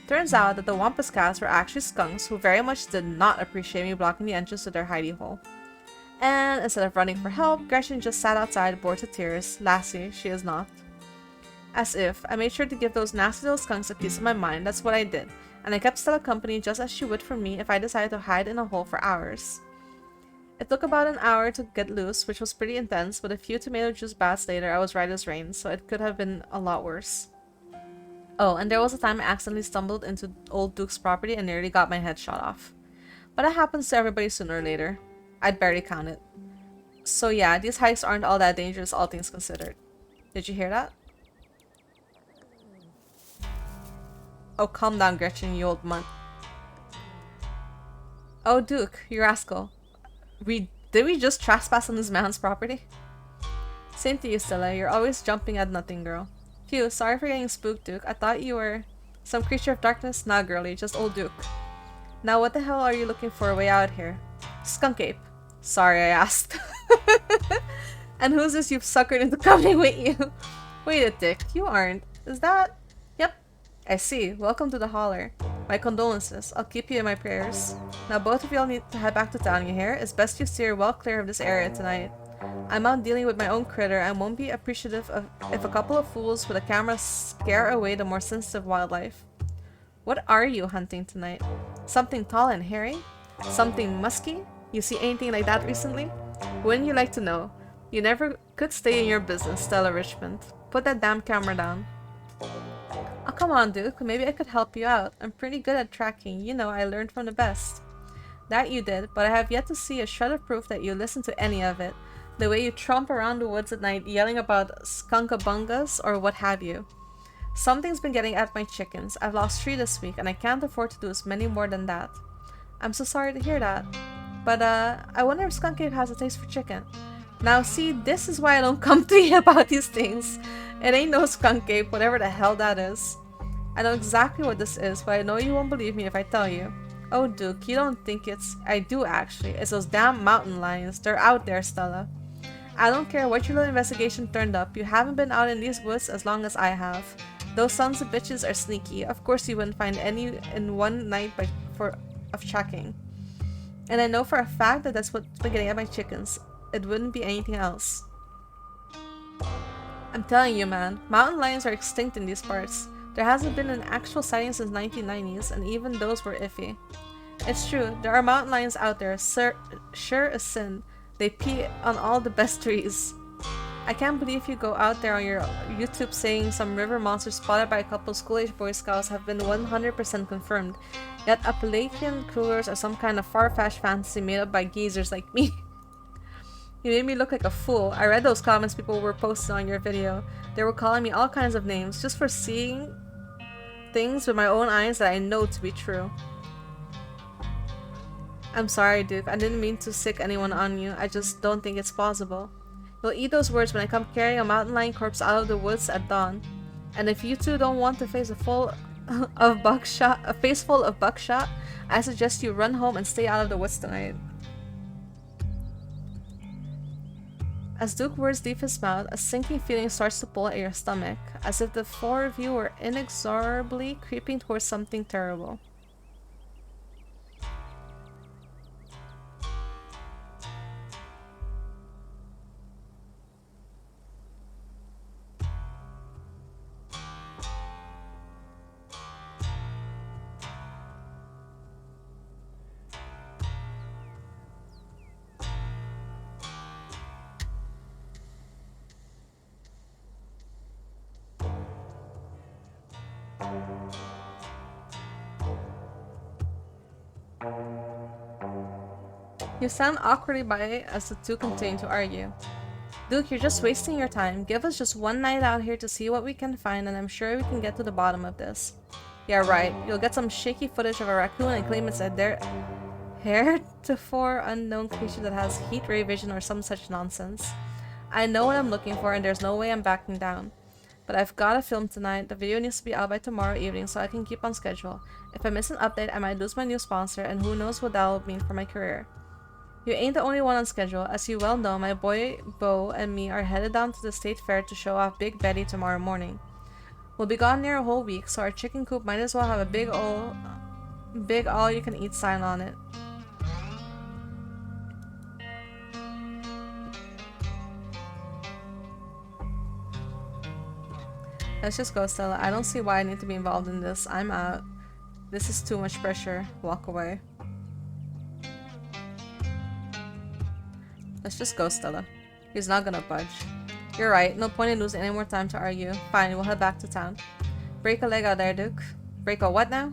Turns out that the Wampus cats were actually skunks who very much did not appreciate me blocking the entrance to their hidey hole. And instead of running for help, Gretchen just sat outside bored to tears. Lassie, she is not. As if, I made sure to give those nasty little skunks a piece of my mind, that's what I did, and I kept Stella company just as she would for me if I decided to hide in a hole for hours. It took about an hour to get loose, which was pretty intense, but a few tomato juice baths later I was right as rain, so it could have been a lot worse. Oh, and there was a time I accidentally stumbled into old Duke's property and nearly got my head shot off. But that happens to everybody sooner or later. I'd barely count it. So yeah, these hikes aren't all that dangerous, all things considered. Did you hear that? Oh, calm down, Gretchen, you old mutt. Oh, Duke, you rascal. Did we just trespass on this man's property? Same to you, Stella. You're always jumping at nothing, girl. Phew, sorry for getting spooked, Duke. I thought you were some creature of darkness. Nah, girlie, just old Duke. Now, what the hell are you looking for way out here? Skunk ape. Sorry, I asked. And who's this you've suckered into coming with you? Wait a tick, you aren't. Is that? Yep. I see. Welcome to the holler. My condolences. I'll keep you in my prayers. Now both of y'all need to head back to town, you hear? It's best you steer well clear of this area tonight. I'm out dealing with my own critter and won't be appreciative of if a couple of fools with a camera scare away the more sensitive wildlife. What are you hunting tonight? Something tall and hairy? Something musky? You see anything like that recently? Wouldn't you like to know? You never could stay in your business, Stella Richmond. Put that damn camera down. Oh, come on, Duke. Maybe I could help you out. I'm pretty good at tracking. You know, I learned from the best. That you did, but I have yet to see a shred of proof that you listened to any of it. The way you tromp around the woods at night yelling about skunkabungas or what have you. Something's been getting at my chickens. I've lost 3 this week, and I can't afford to lose many more than that. I'm so sorry to hear that. But, I wonder if Skunk Ape has a taste for chicken. Now, see, this is why I don't come to you about these things. It ain't no Skunk Ape, whatever the hell that is. I know exactly what this is, but I know you won't believe me if I tell you. Oh, Duke, you don't think it's... I do, actually. It's those damn mountain lions. They're out there, Stella. I don't care what your little investigation turned up. You haven't been out in these woods as long as I have. Those sons of bitches are sneaky. Of course you wouldn't find any in one night of tracking. And I know for a fact that that's what's been getting at my chickens. It wouldn't be anything else. I'm telling you, man, mountain lions are extinct in these parts. There hasn't been an actual sighting since 1990s, and even those were iffy. It's true, there are mountain lions out there, sure as sin. They pee on all the best trees. I can't believe you go out there on your YouTube saying some river monsters spotted by a couple school-age Boy Scouts have been 100% confirmed, yet Appalachian coolers are some kind of far-fetched fantasy made up by geezers like me. You made me look like a fool. I read those comments people were posting on your video. They were calling me all kinds of names just for seeing things with my own eyes that I know to be true. I'm sorry, Duke. I didn't mean to sick anyone on you. I just don't think it's plausible. You'll eat those words when I come carrying a mountain lion corpse out of the woods at dawn. And if you two don't want to face a face full of buckshot, I suggest you run home and stay out of the woods tonight. As Duke's words leave his mouth, a sinking feeling starts to pull at your stomach, as if the 4 of you were inexorably creeping towards something terrible. You stand awkwardly by as the two continue to argue. Duke, you're just wasting your time. Give us just one night out here to see what we can find, and I'm sure we can get to the bottom of this. Yeah, right. You'll get some shaky footage of a raccoon and claim it's a heretofore unknown creature that has heat ray vision or some such nonsense. I know what I'm looking for, and there's no way I'm backing down. But I've got to film tonight. The video needs to be out by tomorrow evening so I can keep on schedule. If I miss an update, I might lose my new sponsor, and who knows what that'll mean for my career. You ain't the only one on schedule. As you well know, my boy Bo and me are headed down to the state fair to show off Big Betty tomorrow morning. We'll be gone near a whole week, so our chicken coop might as well have a big all-you-can-eat sign on it. Let's just go, Stella. I don't see why I need to be involved in this. I'm out. This is too much pressure. Walk away. Let's just go, Stella. He's not gonna budge. You're right. No point in losing any more time to argue. Fine, we'll head back to town. Break a leg out there, Duke. Break a what now?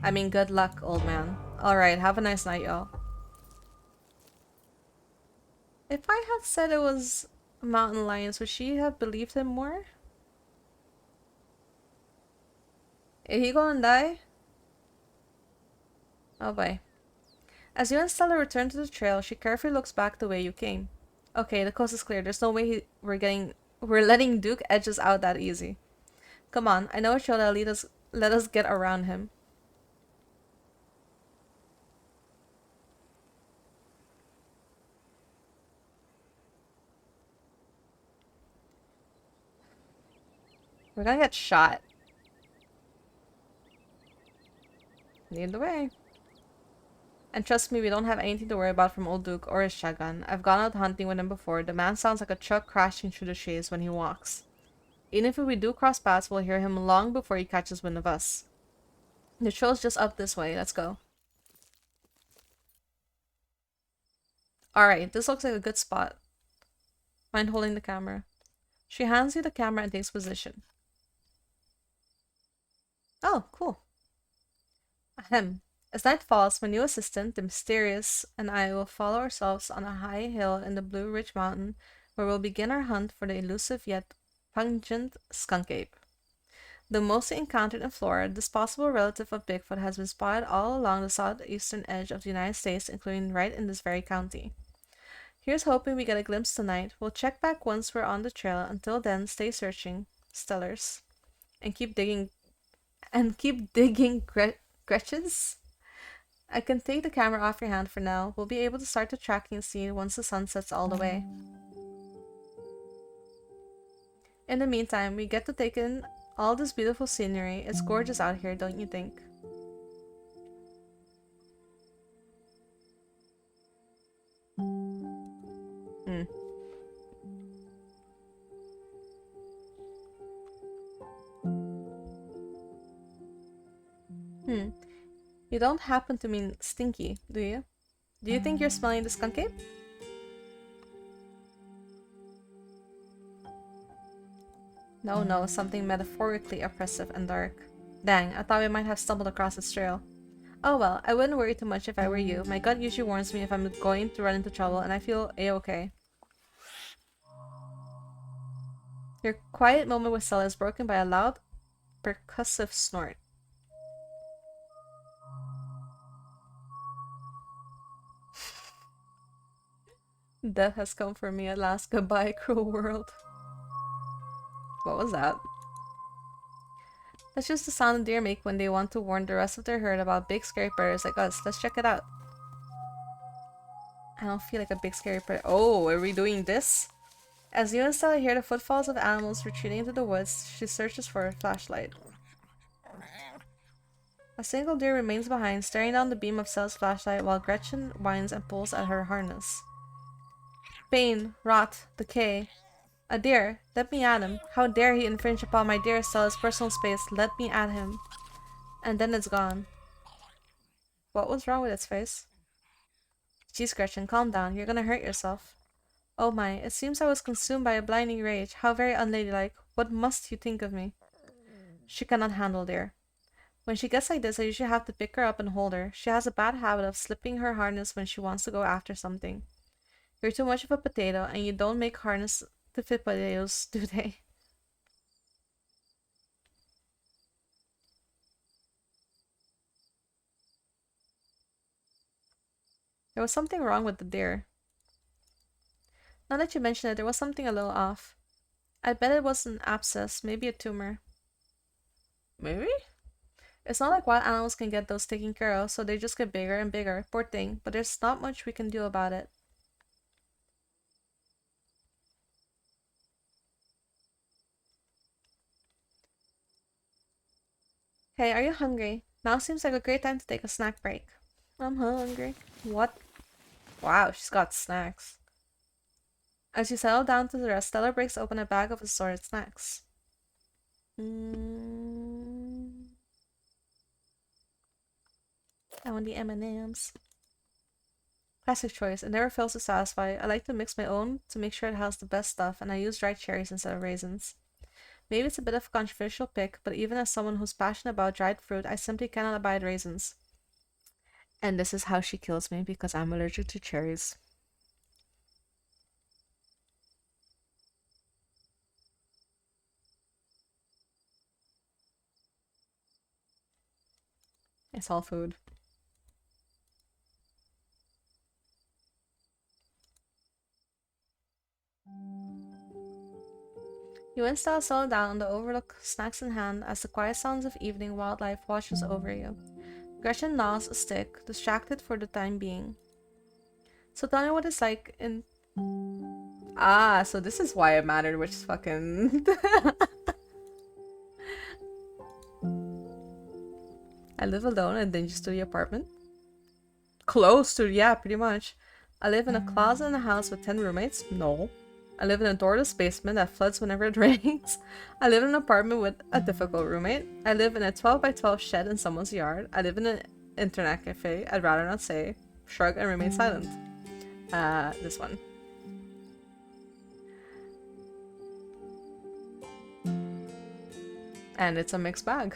I mean, good luck, old man. Alright, have a nice night, y'all. If I had said it was mountain lions, would she have believed him more? Is he gonna die? Oh boy. As you and Stella return to the trail, she carefully looks back the way you came. Okay, the coast is clear. There's no way we're letting Duke edge us out that easy. Come on, I know a trail that'll let us get around him. We're gonna get shot. Lead the way. And trust me, we don't have anything to worry about from old Duke or his shotgun. I've gone out hunting with him before. The man sounds like a truck crashing through the shades when he walks. Even if we do cross paths, we'll hear him long before he catches wind of us. The trail's just up this way. Let's go. Alright, this looks like a good spot. Mind holding the camera. She hands you the camera and takes position. Oh, cool. Ahem. As night falls, my new assistant, the Mysterious, and I will follow ourselves on a high hill in the Blue Ridge Mountain, where we'll begin our hunt for the elusive yet pungent skunk ape. Though mostly encountered in Florida, this possible relative of Bigfoot has been spotted all along the southeastern edge of the United States, including right in this very county. Here's hoping we get a glimpse tonight. We'll check back once we're on the trail. Until then, stay searching, Stellars, and keep digging Gretchens? I can take the camera off your hand for now. We'll be able to start the tracking scene once the sun sets all the way. In the meantime, we get to take in all this beautiful scenery. It's gorgeous out here, don't you think? You don't happen to mean stinky, do you? Do you think you're smelling the skunk ape? No, something metaphorically oppressive and dark. Dang, I thought we might have stumbled across this trail. Oh well, I wouldn't worry too much if I were you. My gut usually warns me if I'm going to run into trouble, and I feel a-okay. Your quiet moment with Stella is broken by a loud, percussive snort. Death has come for me at last. Goodbye, cruel world. What was that? That's just the sound deer make when they want to warn the rest of their herd about big scary predators like us. Let's check it out. I don't feel like a big scary predator. Oh, are we doing this? As you and Stella hear the footfalls of animals retreating into the woods, she searches for a flashlight. A single deer remains behind, staring down the beam of Stella's flashlight while Gretchen whines and pulls at her harness. Pain, rot, decay. A deer. Let me at him. How dare he infringe upon my dear Stella's personal space? Let me at him. And then it's gone. What was wrong with its face? Jeez, Gretchen, calm down. You're gonna hurt yourself. Oh my, it seems I was consumed by a blinding rage. How very unladylike. What must you think of me? She cannot handle deer. When she gets like this, I usually have to pick her up and hold her. She has a bad habit of slipping her harness when she wants to go after something. You're too much of a potato, and you don't make harness to fit potatoes, do they? There was something wrong with the deer. Now that you mention it, there was something a little off. I bet it was an abscess, maybe a tumor. Maybe? It's not like wild animals can get those taken care of, so they just get bigger and bigger. Poor thing, but there's not much we can do about it. Hey, are you hungry? Now seems like a great time to take a snack break. I'm hungry. What? Wow, she's got snacks. As you settle down to the rest, Stella breaks open a bag of assorted snacks. I want the M&Ms. Classic choice. It never fails to satisfy. I like to mix my own to make sure it has the best stuff, and I use dried cherries instead of raisins. Maybe it's a bit of a controversial pick, but even as someone who's passionate about dried fruit, I simply cannot abide raisins. And this is how she kills me because I'm allergic to cherries. It's all food. You and Stella settle down on the overlook, snacks in hand, as the quiet sounds of evening wildlife washes over you. Gretchen gnaws a stick, distracted for the time being. So tell me what it's like in... Ah, so this is why it mattered which fucking... I live alone in a dingy studio apartment. Close to, yeah, pretty much. I live in a closet in a house with 10 roommates. No. I live in a doorless basement that floods whenever it rains. I live in an apartment with a difficult roommate. I live in a 12 by 12 shed in someone's yard. I live in an internet cafe. I'd rather not say. Shrug and remain silent. This one. And it's a mixed bag.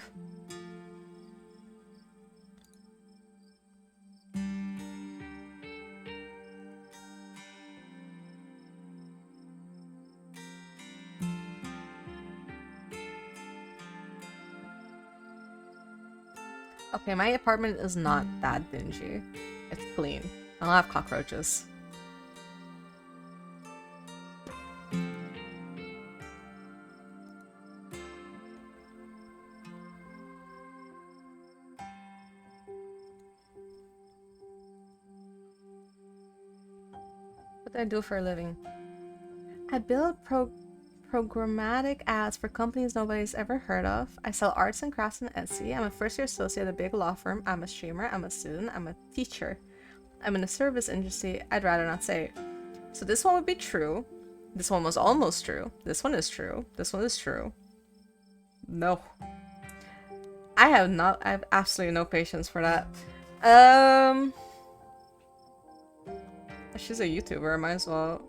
Okay, my apartment is not that dingy. It's clean. I don't have cockroaches. What do I do for a living? I build programmatic ads for companies nobody's ever heard of. I sell arts and crafts on Etsy. I'm a first-year associate at a big law firm. I'm a streamer. I'm a student. I'm a teacher. I'm in the service industry. I'd rather not say. So this one would be true. This one was almost true. This one is true. This one is true. No. I have absolutely no patience for that. She's a YouTuber, I might as well.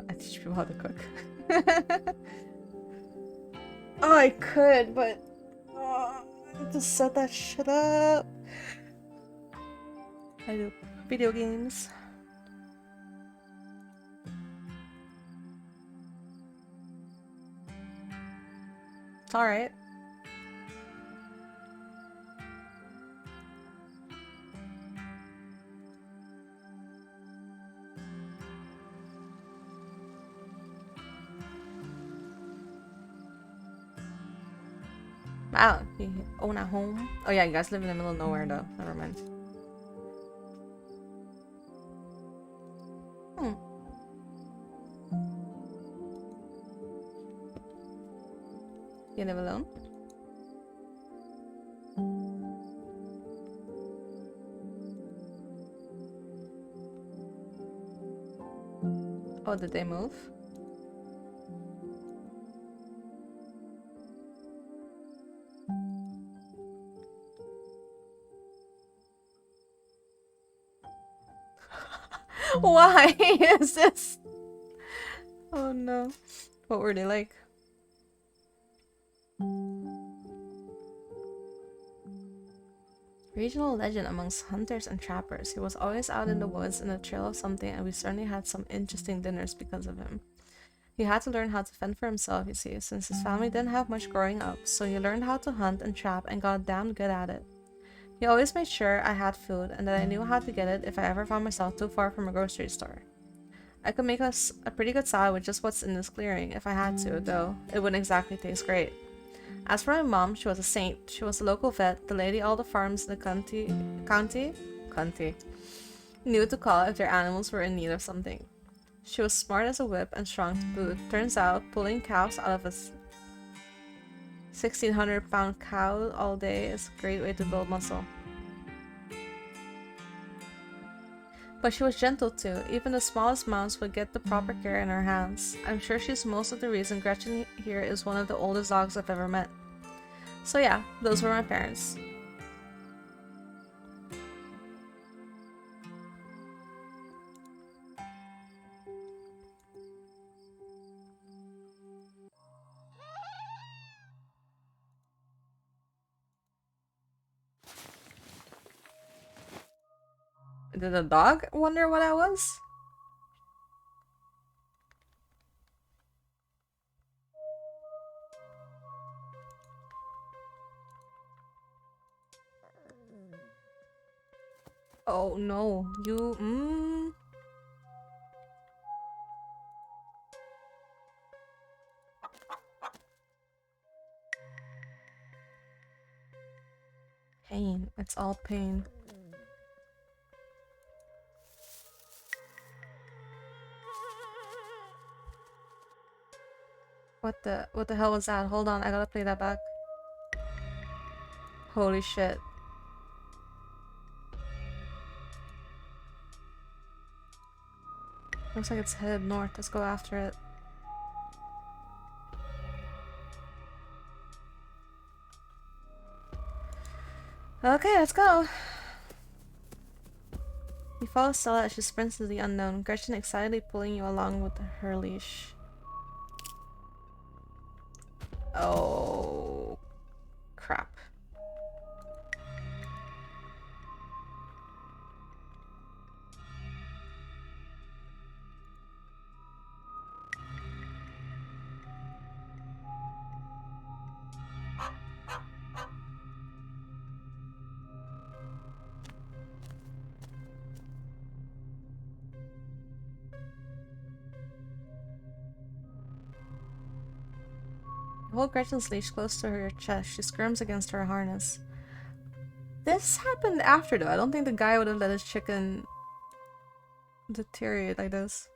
I teach people how to cook. Oh, I could, but I need to set that shit up. I do video games. It's alright. Wow, you own a home? Oh yeah, you guys live in the middle of nowhere though. Never mind. You live alone? Oh, did they move? Why is this? Oh no. What were they like? Regional legend amongst hunters and trappers. He was always out in the woods in the trail of something, and we certainly had some interesting dinners because of him. He had to learn how to fend for himself, you see, since his family didn't have much growing up, so he learned how to hunt and trap and got damn good at it. He always made sure I had food and that I knew how to get it if I ever found myself too far from a grocery store. I could make us a pretty good salad with just what's in this clearing if I had to, though it wouldn't exactly taste great. As for my mom, she was a saint. She was a local vet, the lady all the farms in the county knew to call if their animals were in need of something. She was smart as a whip and strong to boot. Turns out, pulling calves out of a 1,600-pound cow all day is a great way to build muscle. But she was gentle too. Even the smallest mouse would get the proper care in her hands. I'm sure she's most of the reason Gretchen here is one of the oldest dogs I've ever met. So yeah, those were my parents. Did the dog wonder what I was? Oh no, you, Pain, it's all pain. What the hell was that? Hold on, I gotta play that back. Holy shit. Looks like it's headed north. Let's go after it. Okay, let's go. You follow Stella as she sprints into the unknown, Gretchen excitedly pulling you along with her leash. Oh, crap. Hold Gretchen's leash close to her chest. She squirms against her harness. This happened after though. I don't think the guy would have let his chicken deteriorate like this.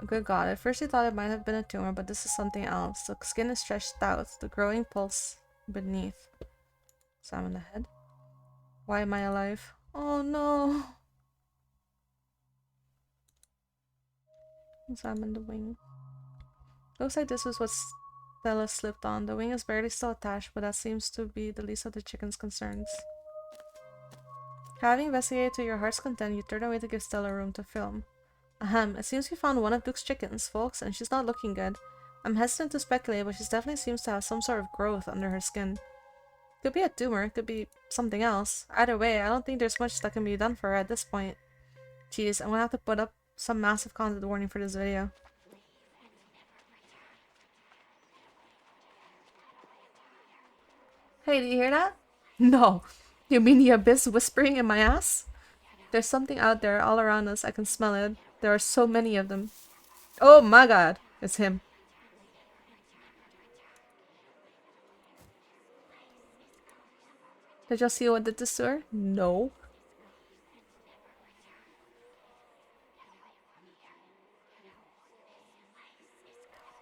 Good God, at first he thought it might have been a tumor, but this is something else. The skin is stretched out, the growing pulse beneath. Examine the head. Why am I alive? Oh no! Examine the wing. Looks like this was what Stella slipped on. The wing is barely still attached, but that seems to be the least of the chicken's concerns. Having investigated to your heart's content, you turn away to give Stella room to film. Ahem, it seems we found one of Duke's chickens, folks, and she's not looking good. I'm hesitant to speculate, but she definitely seems to have some sort of growth under her skin. Could be a tumor, could be something else. Either way, I don't think there's much that can be done for her at this point. Jeez, I'm gonna have to put up some massive content warning for this video. Hey, do you hear that? No. You mean the abyss whispering in my ass? There's something out there all around us. I can smell it. There are so many of them. Oh my god. It's him. Did y'all see what did this to her? No.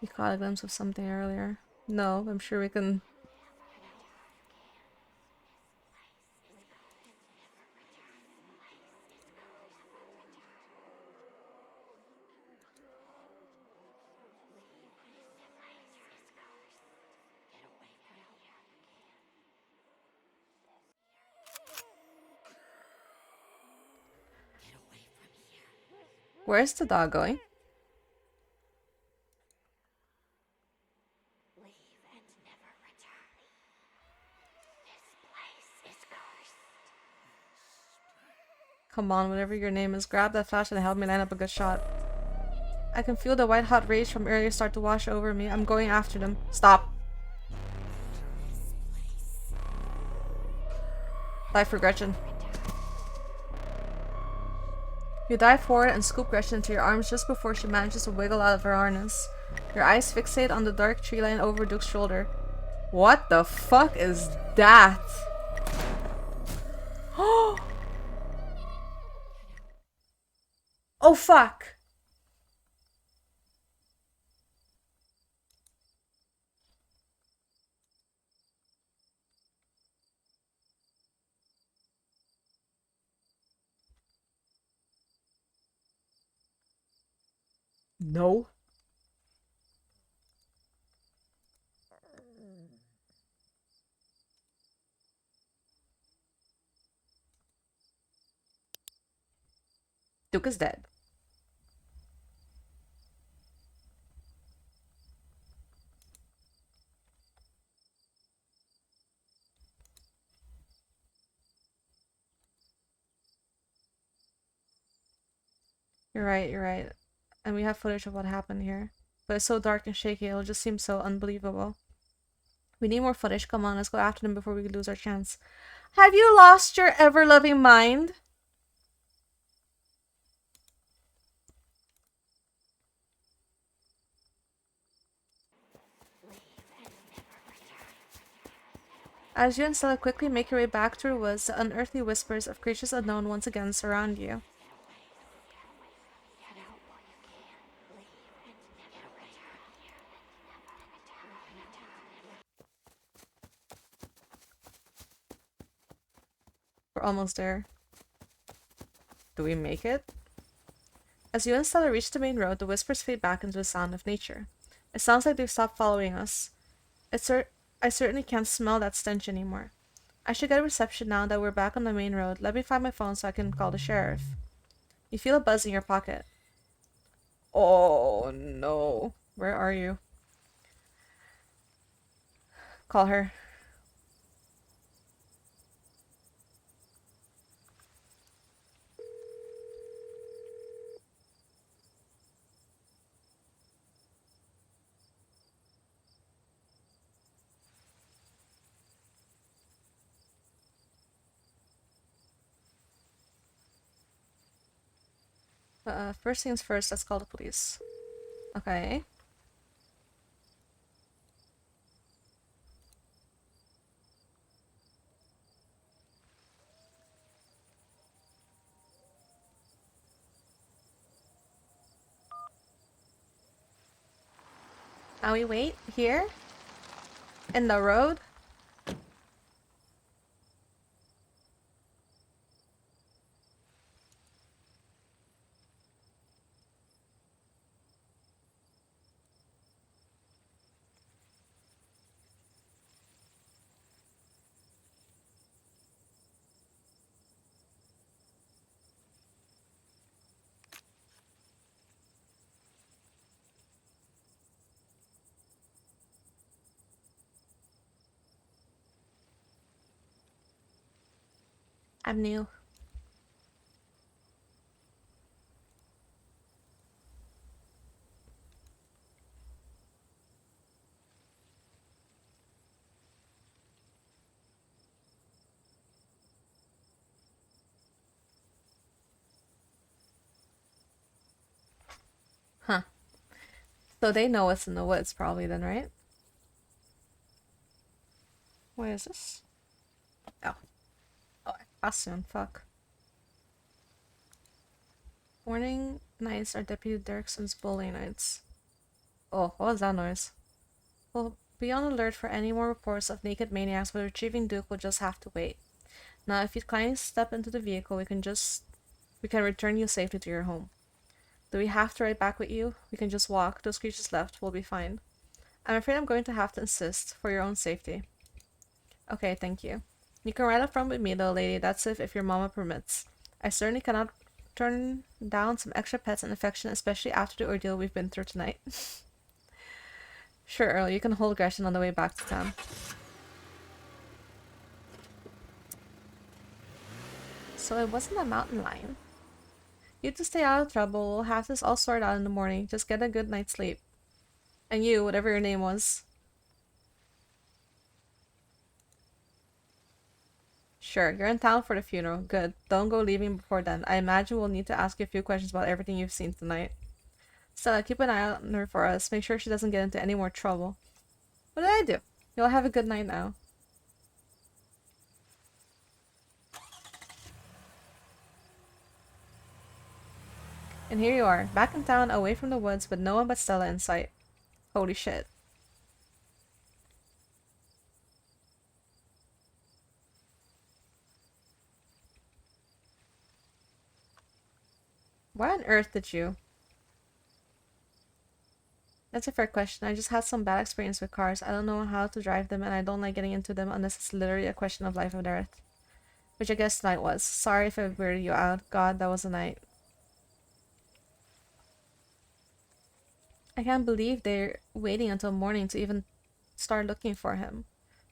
We caught a glimpse of something earlier. No, I'm sure we can... Where's the dog going? Come on, whatever your name is, grab that flash and help me line up a good shot. I can feel the white-hot rage from earlier start to wash over me. I'm going after them. Stop. Dive for Gretchen. You dive forward and scoop Gretchen into your arms just before she manages to wiggle out of her harness. Your eyes fixate on the dark tree line over Duke's shoulder. What the fuck is that? Oh, fuck! No. Duke is dead. You're right, you're right. And we have footage of what happened here. But it's so dark and shaky, it'll just seem so unbelievable. We need more footage. Come on, let's go after them before we lose our chance. Have you lost your ever-loving mind? As you and Stella quickly make your way back through the woods, the unearthly whispers of creatures unknown once again surround you. We're almost there. Do we make it? As you and Stella reach the main road, the whispers fade back into the sound of nature. It sounds like they've stopped following us. I certainly can't smell that stench anymore. I should get a reception now that we're back on the main road. Let me find my phone so I can call the sheriff. You feel a buzz in your pocket. Oh no. Where are you? Call her. First things first, let's call the police. Okay. Now we wait here in the road. I'm new. Huh. So they know what's in the woods probably then, right? What is this? Oh. Oh, I passed soon. Fuck. Morning nights are Deputy Dirkson's bully nights. Oh, what was that noise? We'll be on alert for any more reports of naked maniacs, but retrieving Duke will just have to wait. Now, if you'd kindly step into the vehicle, we can return you safely to your home. Do we have to ride back with you? We can just walk. Those creatures left. We'll be fine. I'm afraid I'm going to have to insist, for your own safety. Okay, thank you. You can ride up front with me, though, lady. That's if your mama permits. I certainly cannot turn down some extra pets and affection, especially after the ordeal we've been through tonight. Sure, Earl, you can hold Gretchen on the way back to town. So it wasn't a mountain lion. You to stay out of trouble. We'll have this all sorted out in the morning. Just get a good night's sleep. And you, whatever your name was. Sure, you're in town for the funeral. Good. Don't go leaving before then. I imagine we'll need to ask you a few questions about everything you've seen tonight. Stella, keep an eye on her for us. Make sure she doesn't get into any more trouble. What did I do? You'll have a good night now. And here you are, back in town, away from the woods, with no one but Stella in sight. Holy shit. Why on earth did you? That's a fair question. I just had some bad experience with cars. I don't know how to drive them, and I don't like getting into them unless it's literally a question of life or death. Which I guess tonight was. Sorry if I weirded you out. God, that was a night. I can't believe they're waiting until morning to even start looking for him.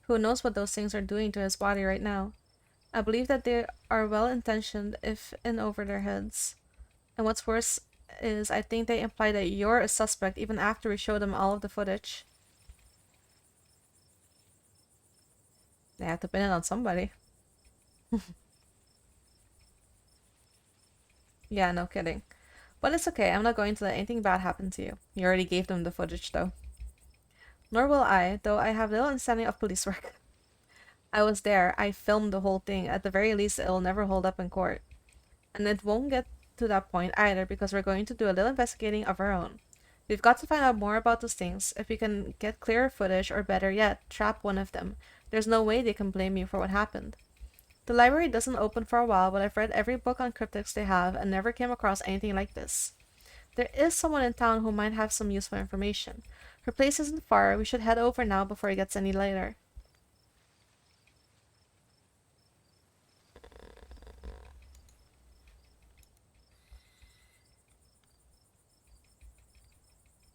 Who knows what those things are doing to his body right now? I believe that they are well intentioned, if in over their heads. And what's worse is I think they imply that you're a suspect even after we show them all of the footage. They have to pin it on somebody. Yeah, no kidding. But it's okay, I'm not going to let anything bad happen to you. You already gave them the footage though. Nor will I, though I have little understanding of police work. I was there, I filmed the whole thing. At the very least, it'll never hold up in court. And it won't get to that point either because we're going to do a little investigating of our own. We've got to find out more about those things. If we can get clearer footage, or better yet, trap one of them, there's no way they can blame you for what happened. The library doesn't open for a while, but I've read every book on cryptids they have and never came across anything like this. There is someone in town who might have some useful information. Her place isn't far. We should head over now before it gets any later.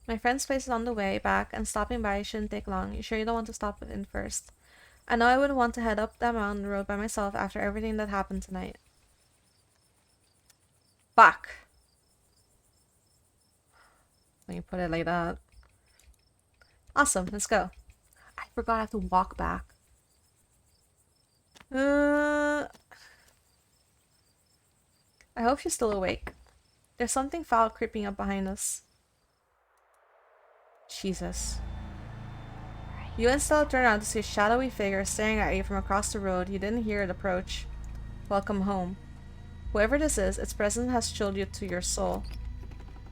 My friend's place is on the way back, and stopping by shouldn't take long. You sure you don't want to stop in first? I know I wouldn't want to head up that mountain road by myself after everything that happened tonight. Fuck! When you put it like that. Awesome, let's go. I forgot I have to walk back. I hope she's still awake. There's something foul creeping up behind us. Jesus. You and Stella turn around to see a shadowy figure staring at you from across the road. You didn't hear it approach. Welcome home. Whoever this is, its presence has chilled you to your soul.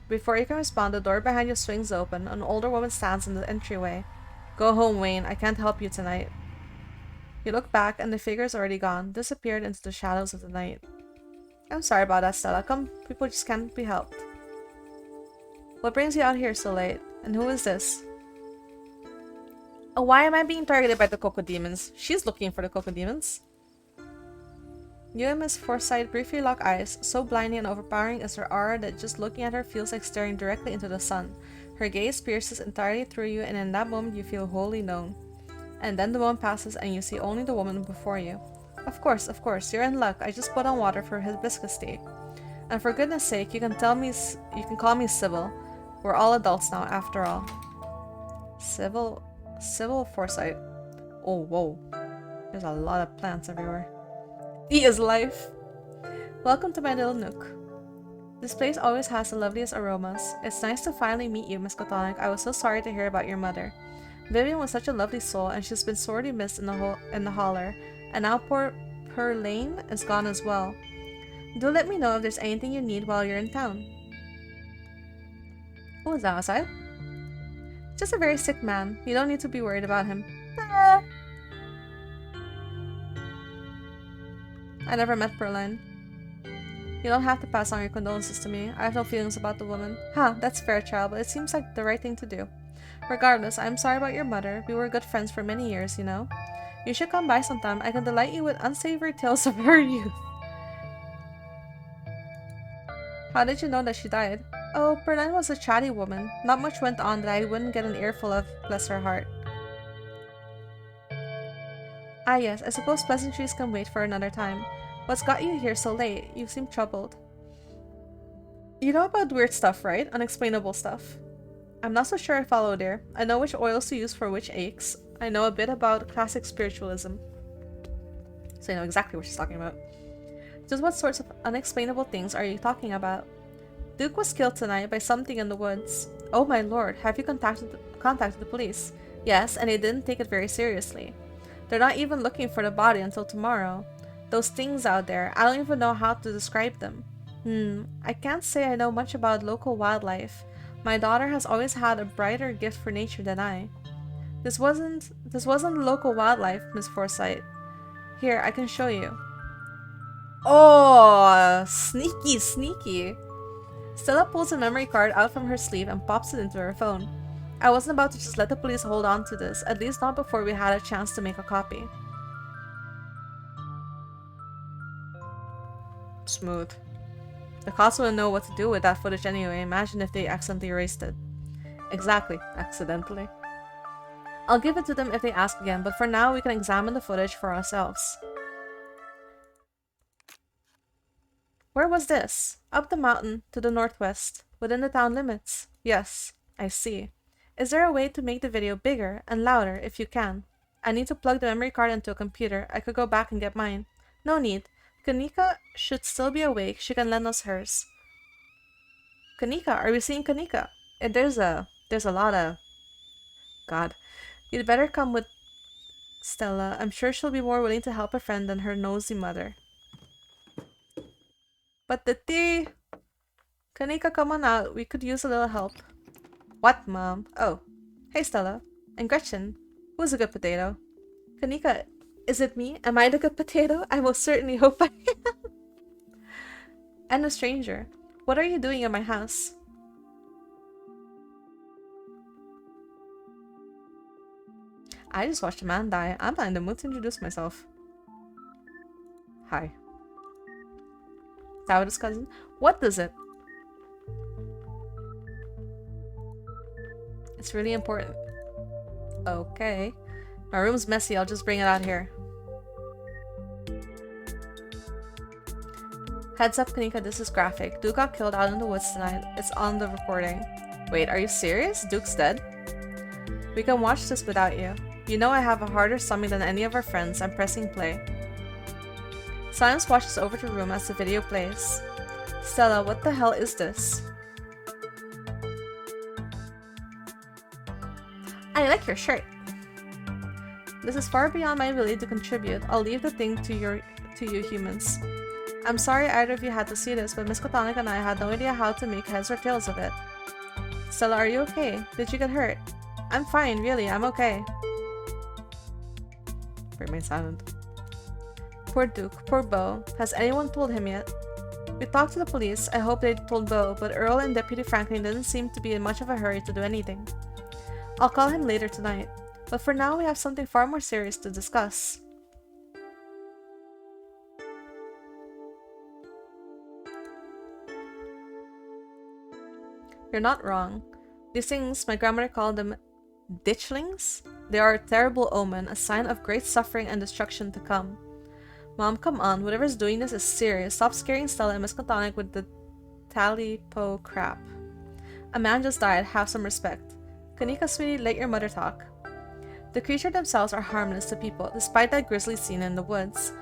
Before you can respond, the door behind you swings open. An older woman stands in the entryway. Go home, Wayne. I can't help you tonight. You look back, and the figure is already gone, disappeared into the shadows of the night. I'm sorry about that, Stella. Come, people just can't be helped. What brings you out here so late? And who is this? Oh, why am I being targeted by the Coco Demons? She's looking for the Coco Demons. You and Miss Forsyth briefly lock eyes. So blinding and overpowering is her aura that just looking at her feels like staring directly into the sun. Her gaze pierces entirely through you, and in that moment you feel wholly known. And then the moment passes and you see only the woman before you. Of course, you're in luck. I just put on water for hibiscus tea. And for goodness sake, you can call me Sybil. We're all adults now, after all. Sybil Forsyth. Oh, whoa. There's a lot of plants everywhere. Tea is life. Welcome to my little nook. This place always has the loveliest aromas. It's nice to finally meet you, Miss Cotonic. I was so sorry to hear about your mother. Vivian was such a lovely soul, and she's been sorely missed in the holler. And now poor Lane is gone as well. Do let me know if there's anything you need while you're in town. Who is that outside? Just a very sick man. You don't need to be worried about him. Ah. I never met Perline. You don't have to pass on your condolences to me. I have no feelings about the woman. Huh, that's fair, child, but it seems like the right thing to do. Regardless, I'm sorry about your mother. We were good friends for many years, you know. You should come by sometime. I can delight you with unsavory tales of her youth. How did you know that she died? Oh, Perline was a chatty woman. Not much went on that I wouldn't get an earful of, bless her heart. Ah yes, I suppose pleasantries can wait for another time. What's got you here so late? You seem troubled. You know about weird stuff, right? Unexplainable stuff. I'm not so sure I follow there. I know which oils to use for which aches. I know a bit about classic spiritualism. So you know exactly what she's talking about. Just what sorts of unexplainable things are you talking about? Duke was killed tonight by something in the woods. Oh my lord, have you contacted the police? Yes, and they didn't take it very seriously. They're not even looking for the body until tomorrow. Those things out there, I don't even know how to describe them. I can't say I know much about local wildlife. My daughter has always had a brighter gift for nature than I. This wasn't local wildlife, Miss Forsyth. Here, I can show you. Oh, sneaky, sneaky. Stella pulls a memory card out from her sleeve and pops it into her phone. I wasn't about to just let the police hold on to this, at least not before we had a chance to make a copy. Smooth. The cops wouldn't know what to do with that footage anyway. Imagine if they accidentally erased it. Exactly, accidentally. I'll give it to them if they ask again, but for now we can examine the footage for ourselves. Where was this? Up the mountain, to the northwest, within the town limits. Yes, I see. Is there a way to make the video bigger and louder if you can? I need to plug the memory card into a computer. I could go back and get mine. No need. Kanika should still be awake. She can lend us hers. Kanika? Are we seeing Kanika? There's a lot of... God. You'd better come with Stella. I'm sure she'll be more willing to help a friend than her nosy mother. But the tea... Kanika, come on out. We could use a little help. What, Mom? Oh. Hey, Stella. And Gretchen. Who's a good potato? Kanika, is it me? Am I the good potato? I most certainly hope I am. And a stranger. What are you doing in my house? I just watched a man die. I'm not in the mood to introduce myself. Hi. Taoda's cousin? What does it? It's really important. Okay. My room's messy. I'll just bring it out here. Heads up, Kanika, this is graphic. Duke got killed out in the woods tonight. It's on the recording. Wait, are you serious? Duke's dead? We can watch this without you. You know I have a harder stomach than any of our friends. I'm pressing play. Silence watches over the room as the video plays. Stella, what the hell is this? I like your shirt. This is far beyond my ability to contribute. I'll leave the thing to you humans. I'm sorry either of you had to see this, but Miss Kotonic and I had no idea how to make heads or tails of it. Stella, are you okay? Did you get hurt? I'm fine, really, I'm okay. Remain silent. Poor Duke, poor Beau. Has anyone told him yet? We talked to the police. I hope they told Beau, but Earl and Deputy Franklin didn't seem to be in much of a hurry to do anything. I'll call him later tonight, but for now we have something far more serious to discuss. You're not wrong. These things, my grandmother called them ditchlings. They are a terrible omen, a sign of great suffering and destruction to come. Mom, come on, whatever's doing this is serious. Stop scaring Stella and Miss Kotonic with the tally-po crap. A man just died, have some respect. Kanika, sweetie, let your mother talk. The creatures themselves are harmless to people, despite that grisly scene in the woods.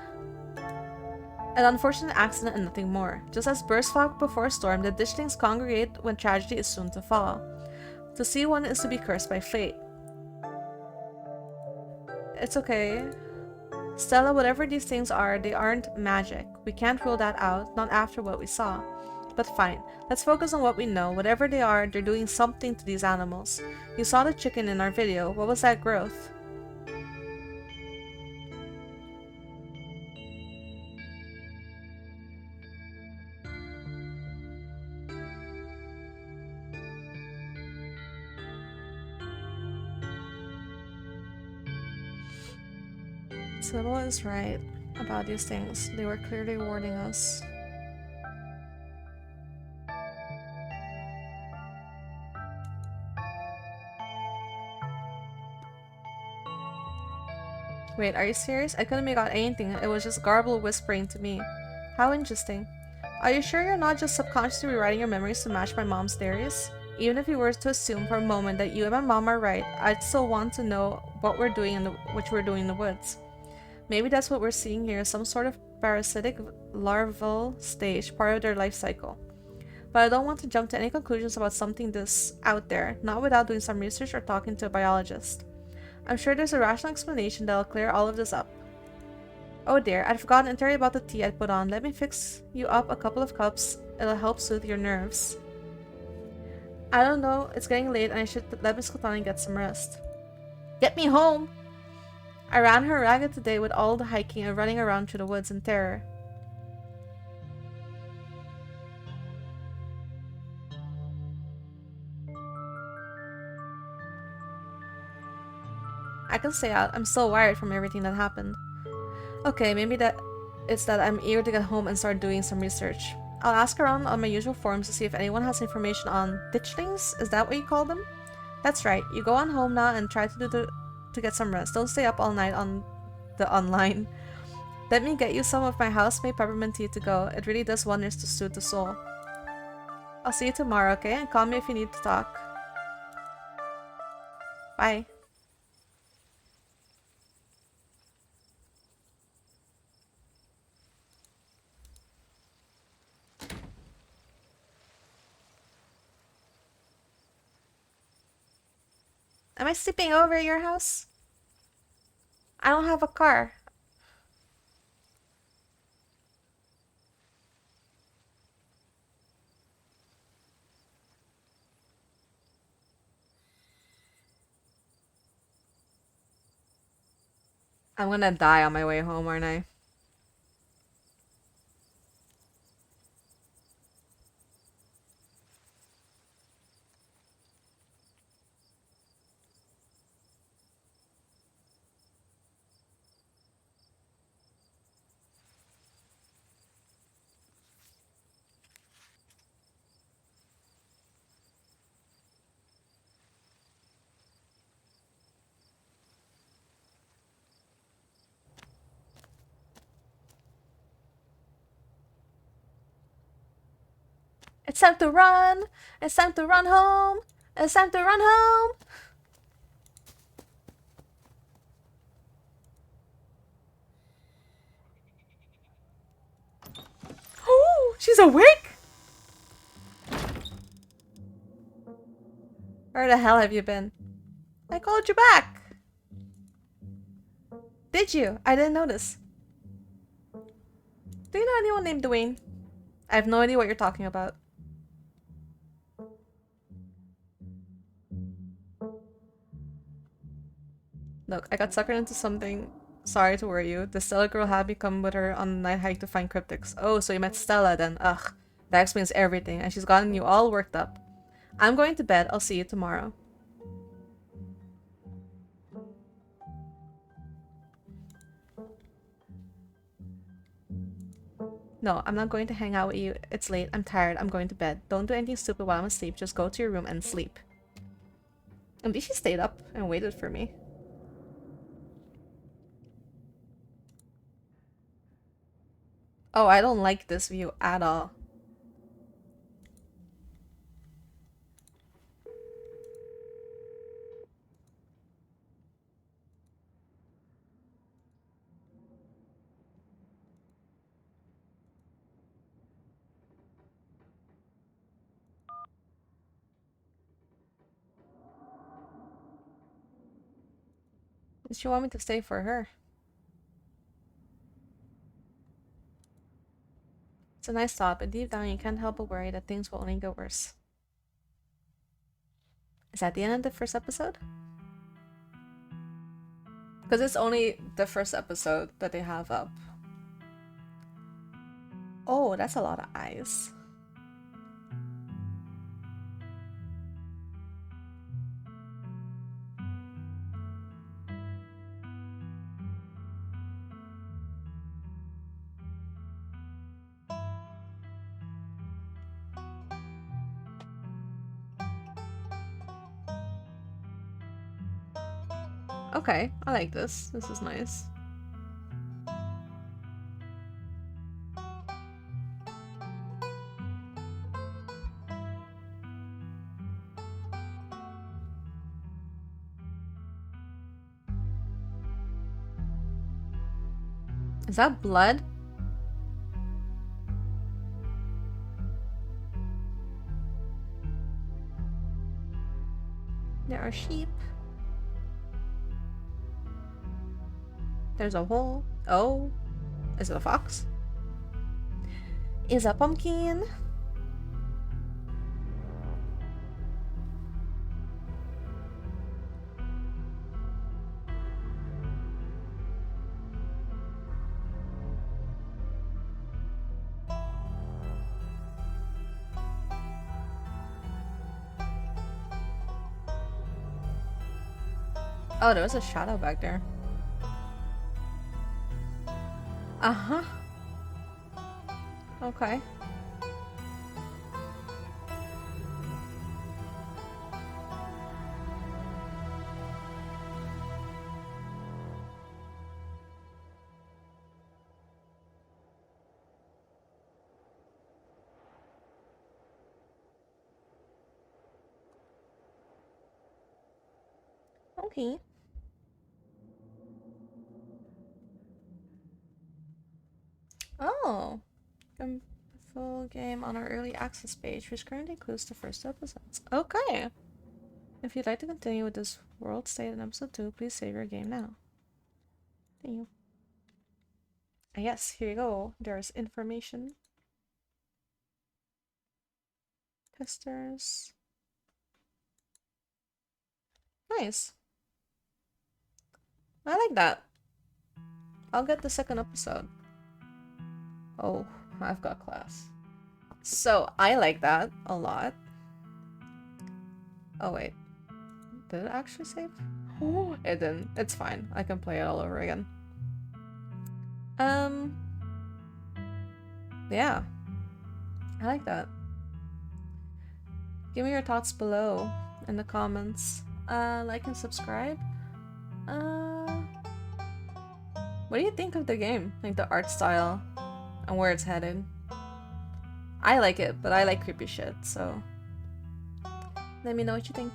An unfortunate accident and nothing more. Just as birds flock before a storm, the ditchlings congregate when tragedy is soon to fall. To see one is to be cursed by fate. It's okay. Stella, whatever these things are, they aren't magic. We can't rule that out, not after what we saw. But fine, let's focus on what we know. Whatever they are, they're doing something to these animals. You saw the chicken in our video. What was that growth? Sybil is right about these things. They were clearly warning us. Wait, are you serious? I couldn't make out anything. It was just garbled whispering to me. How interesting. Are you sure you're not just subconsciously rewriting your memories to match my mom's theories? Even if we were to assume for a moment that you and my mom are right, I'd still want to know what we're doing in the woods. Maybe that's what we're seeing here, some sort of parasitic larval stage, part of their life cycle. But I don't want to jump to any conclusions about something this out there, not without doing some research or talking to a biologist. I'm sure there's a rational explanation that'll clear all of this up. Oh dear, I'd forgotten entirely about the tea I'd put on. Let me fix you up a couple of cups. It'll help soothe your nerves. I don't know, it's getting late and I should let Miss Kotani get some rest. Get me home! I ran her ragged today with all the hiking and running around through the woods in terror. I can stay out. I'm still wired from everything that happened. Okay, maybe it's that I'm eager to get home and start doing some research. I'll ask around on my usual forums to see if anyone has information on ditchlings. Is that what you call them? That's right. You go on home now and try to get some rest. Don't stay up all night on the online. Let me get you some of my house-made peppermint tea to go. It really does wonders to soothe the soul. I'll see you tomorrow, okay? And call me if you need to talk. Bye. Am I sleeping over at your house? I don't have a car. I'm gonna die on my way home, aren't I? It's time to run! It's time to run home! It's time to run home! Oh, she's awake! Where the hell have you been? I called you back! Did you? I didn't notice. Do you know anyone named Dwayne? I have no idea what you're talking about. Look, I got suckered into something. Sorry to worry you. The Stella girl had me come with her on a night hike to find cryptics. Oh, so you met Stella then. Ugh. That explains everything, and she's gotten you all worked up. I'm going to bed. I'll see you tomorrow. No, I'm not going to hang out with you. It's late. I'm tired. I'm going to bed. Don't do anything stupid while I'm asleep. Just go to your room and sleep. At least she stayed up and waited for me. Oh, I don't like this view at all. Does she want me to stay for her? It's a nice thought, but deep down you can't help but worry that things will only get worse. Is that the end of the first episode? Because it's only the first episode that they have up. Oh, that's a lot of eyes. Okay, I like this. This is nice. Is that blood? There are sheep. There's a hole. Oh. Is it a fox? Is a pumpkin? Oh, there was a shadow back there. Uh-huh. Okay. Okay. Oh. Full game on our early access page, which currently includes the first episodes. Okay. If you'd like to continue with this world state in episode 2, please save your game now. Thank you. Yes, here you go. There's information. Testers. Nice. I like that. I'll get the second episode. Oh, I've got class. So, I like that a lot. Oh, wait. Did it actually save? Oh, it didn't. It's fine. I can play it all over again. Yeah. I like that. Give me your thoughts below in the comments. Like and subscribe. What do you think of the game? Like the art style and where it's headed? I like it, but I like creepy shit, so let me know what you think.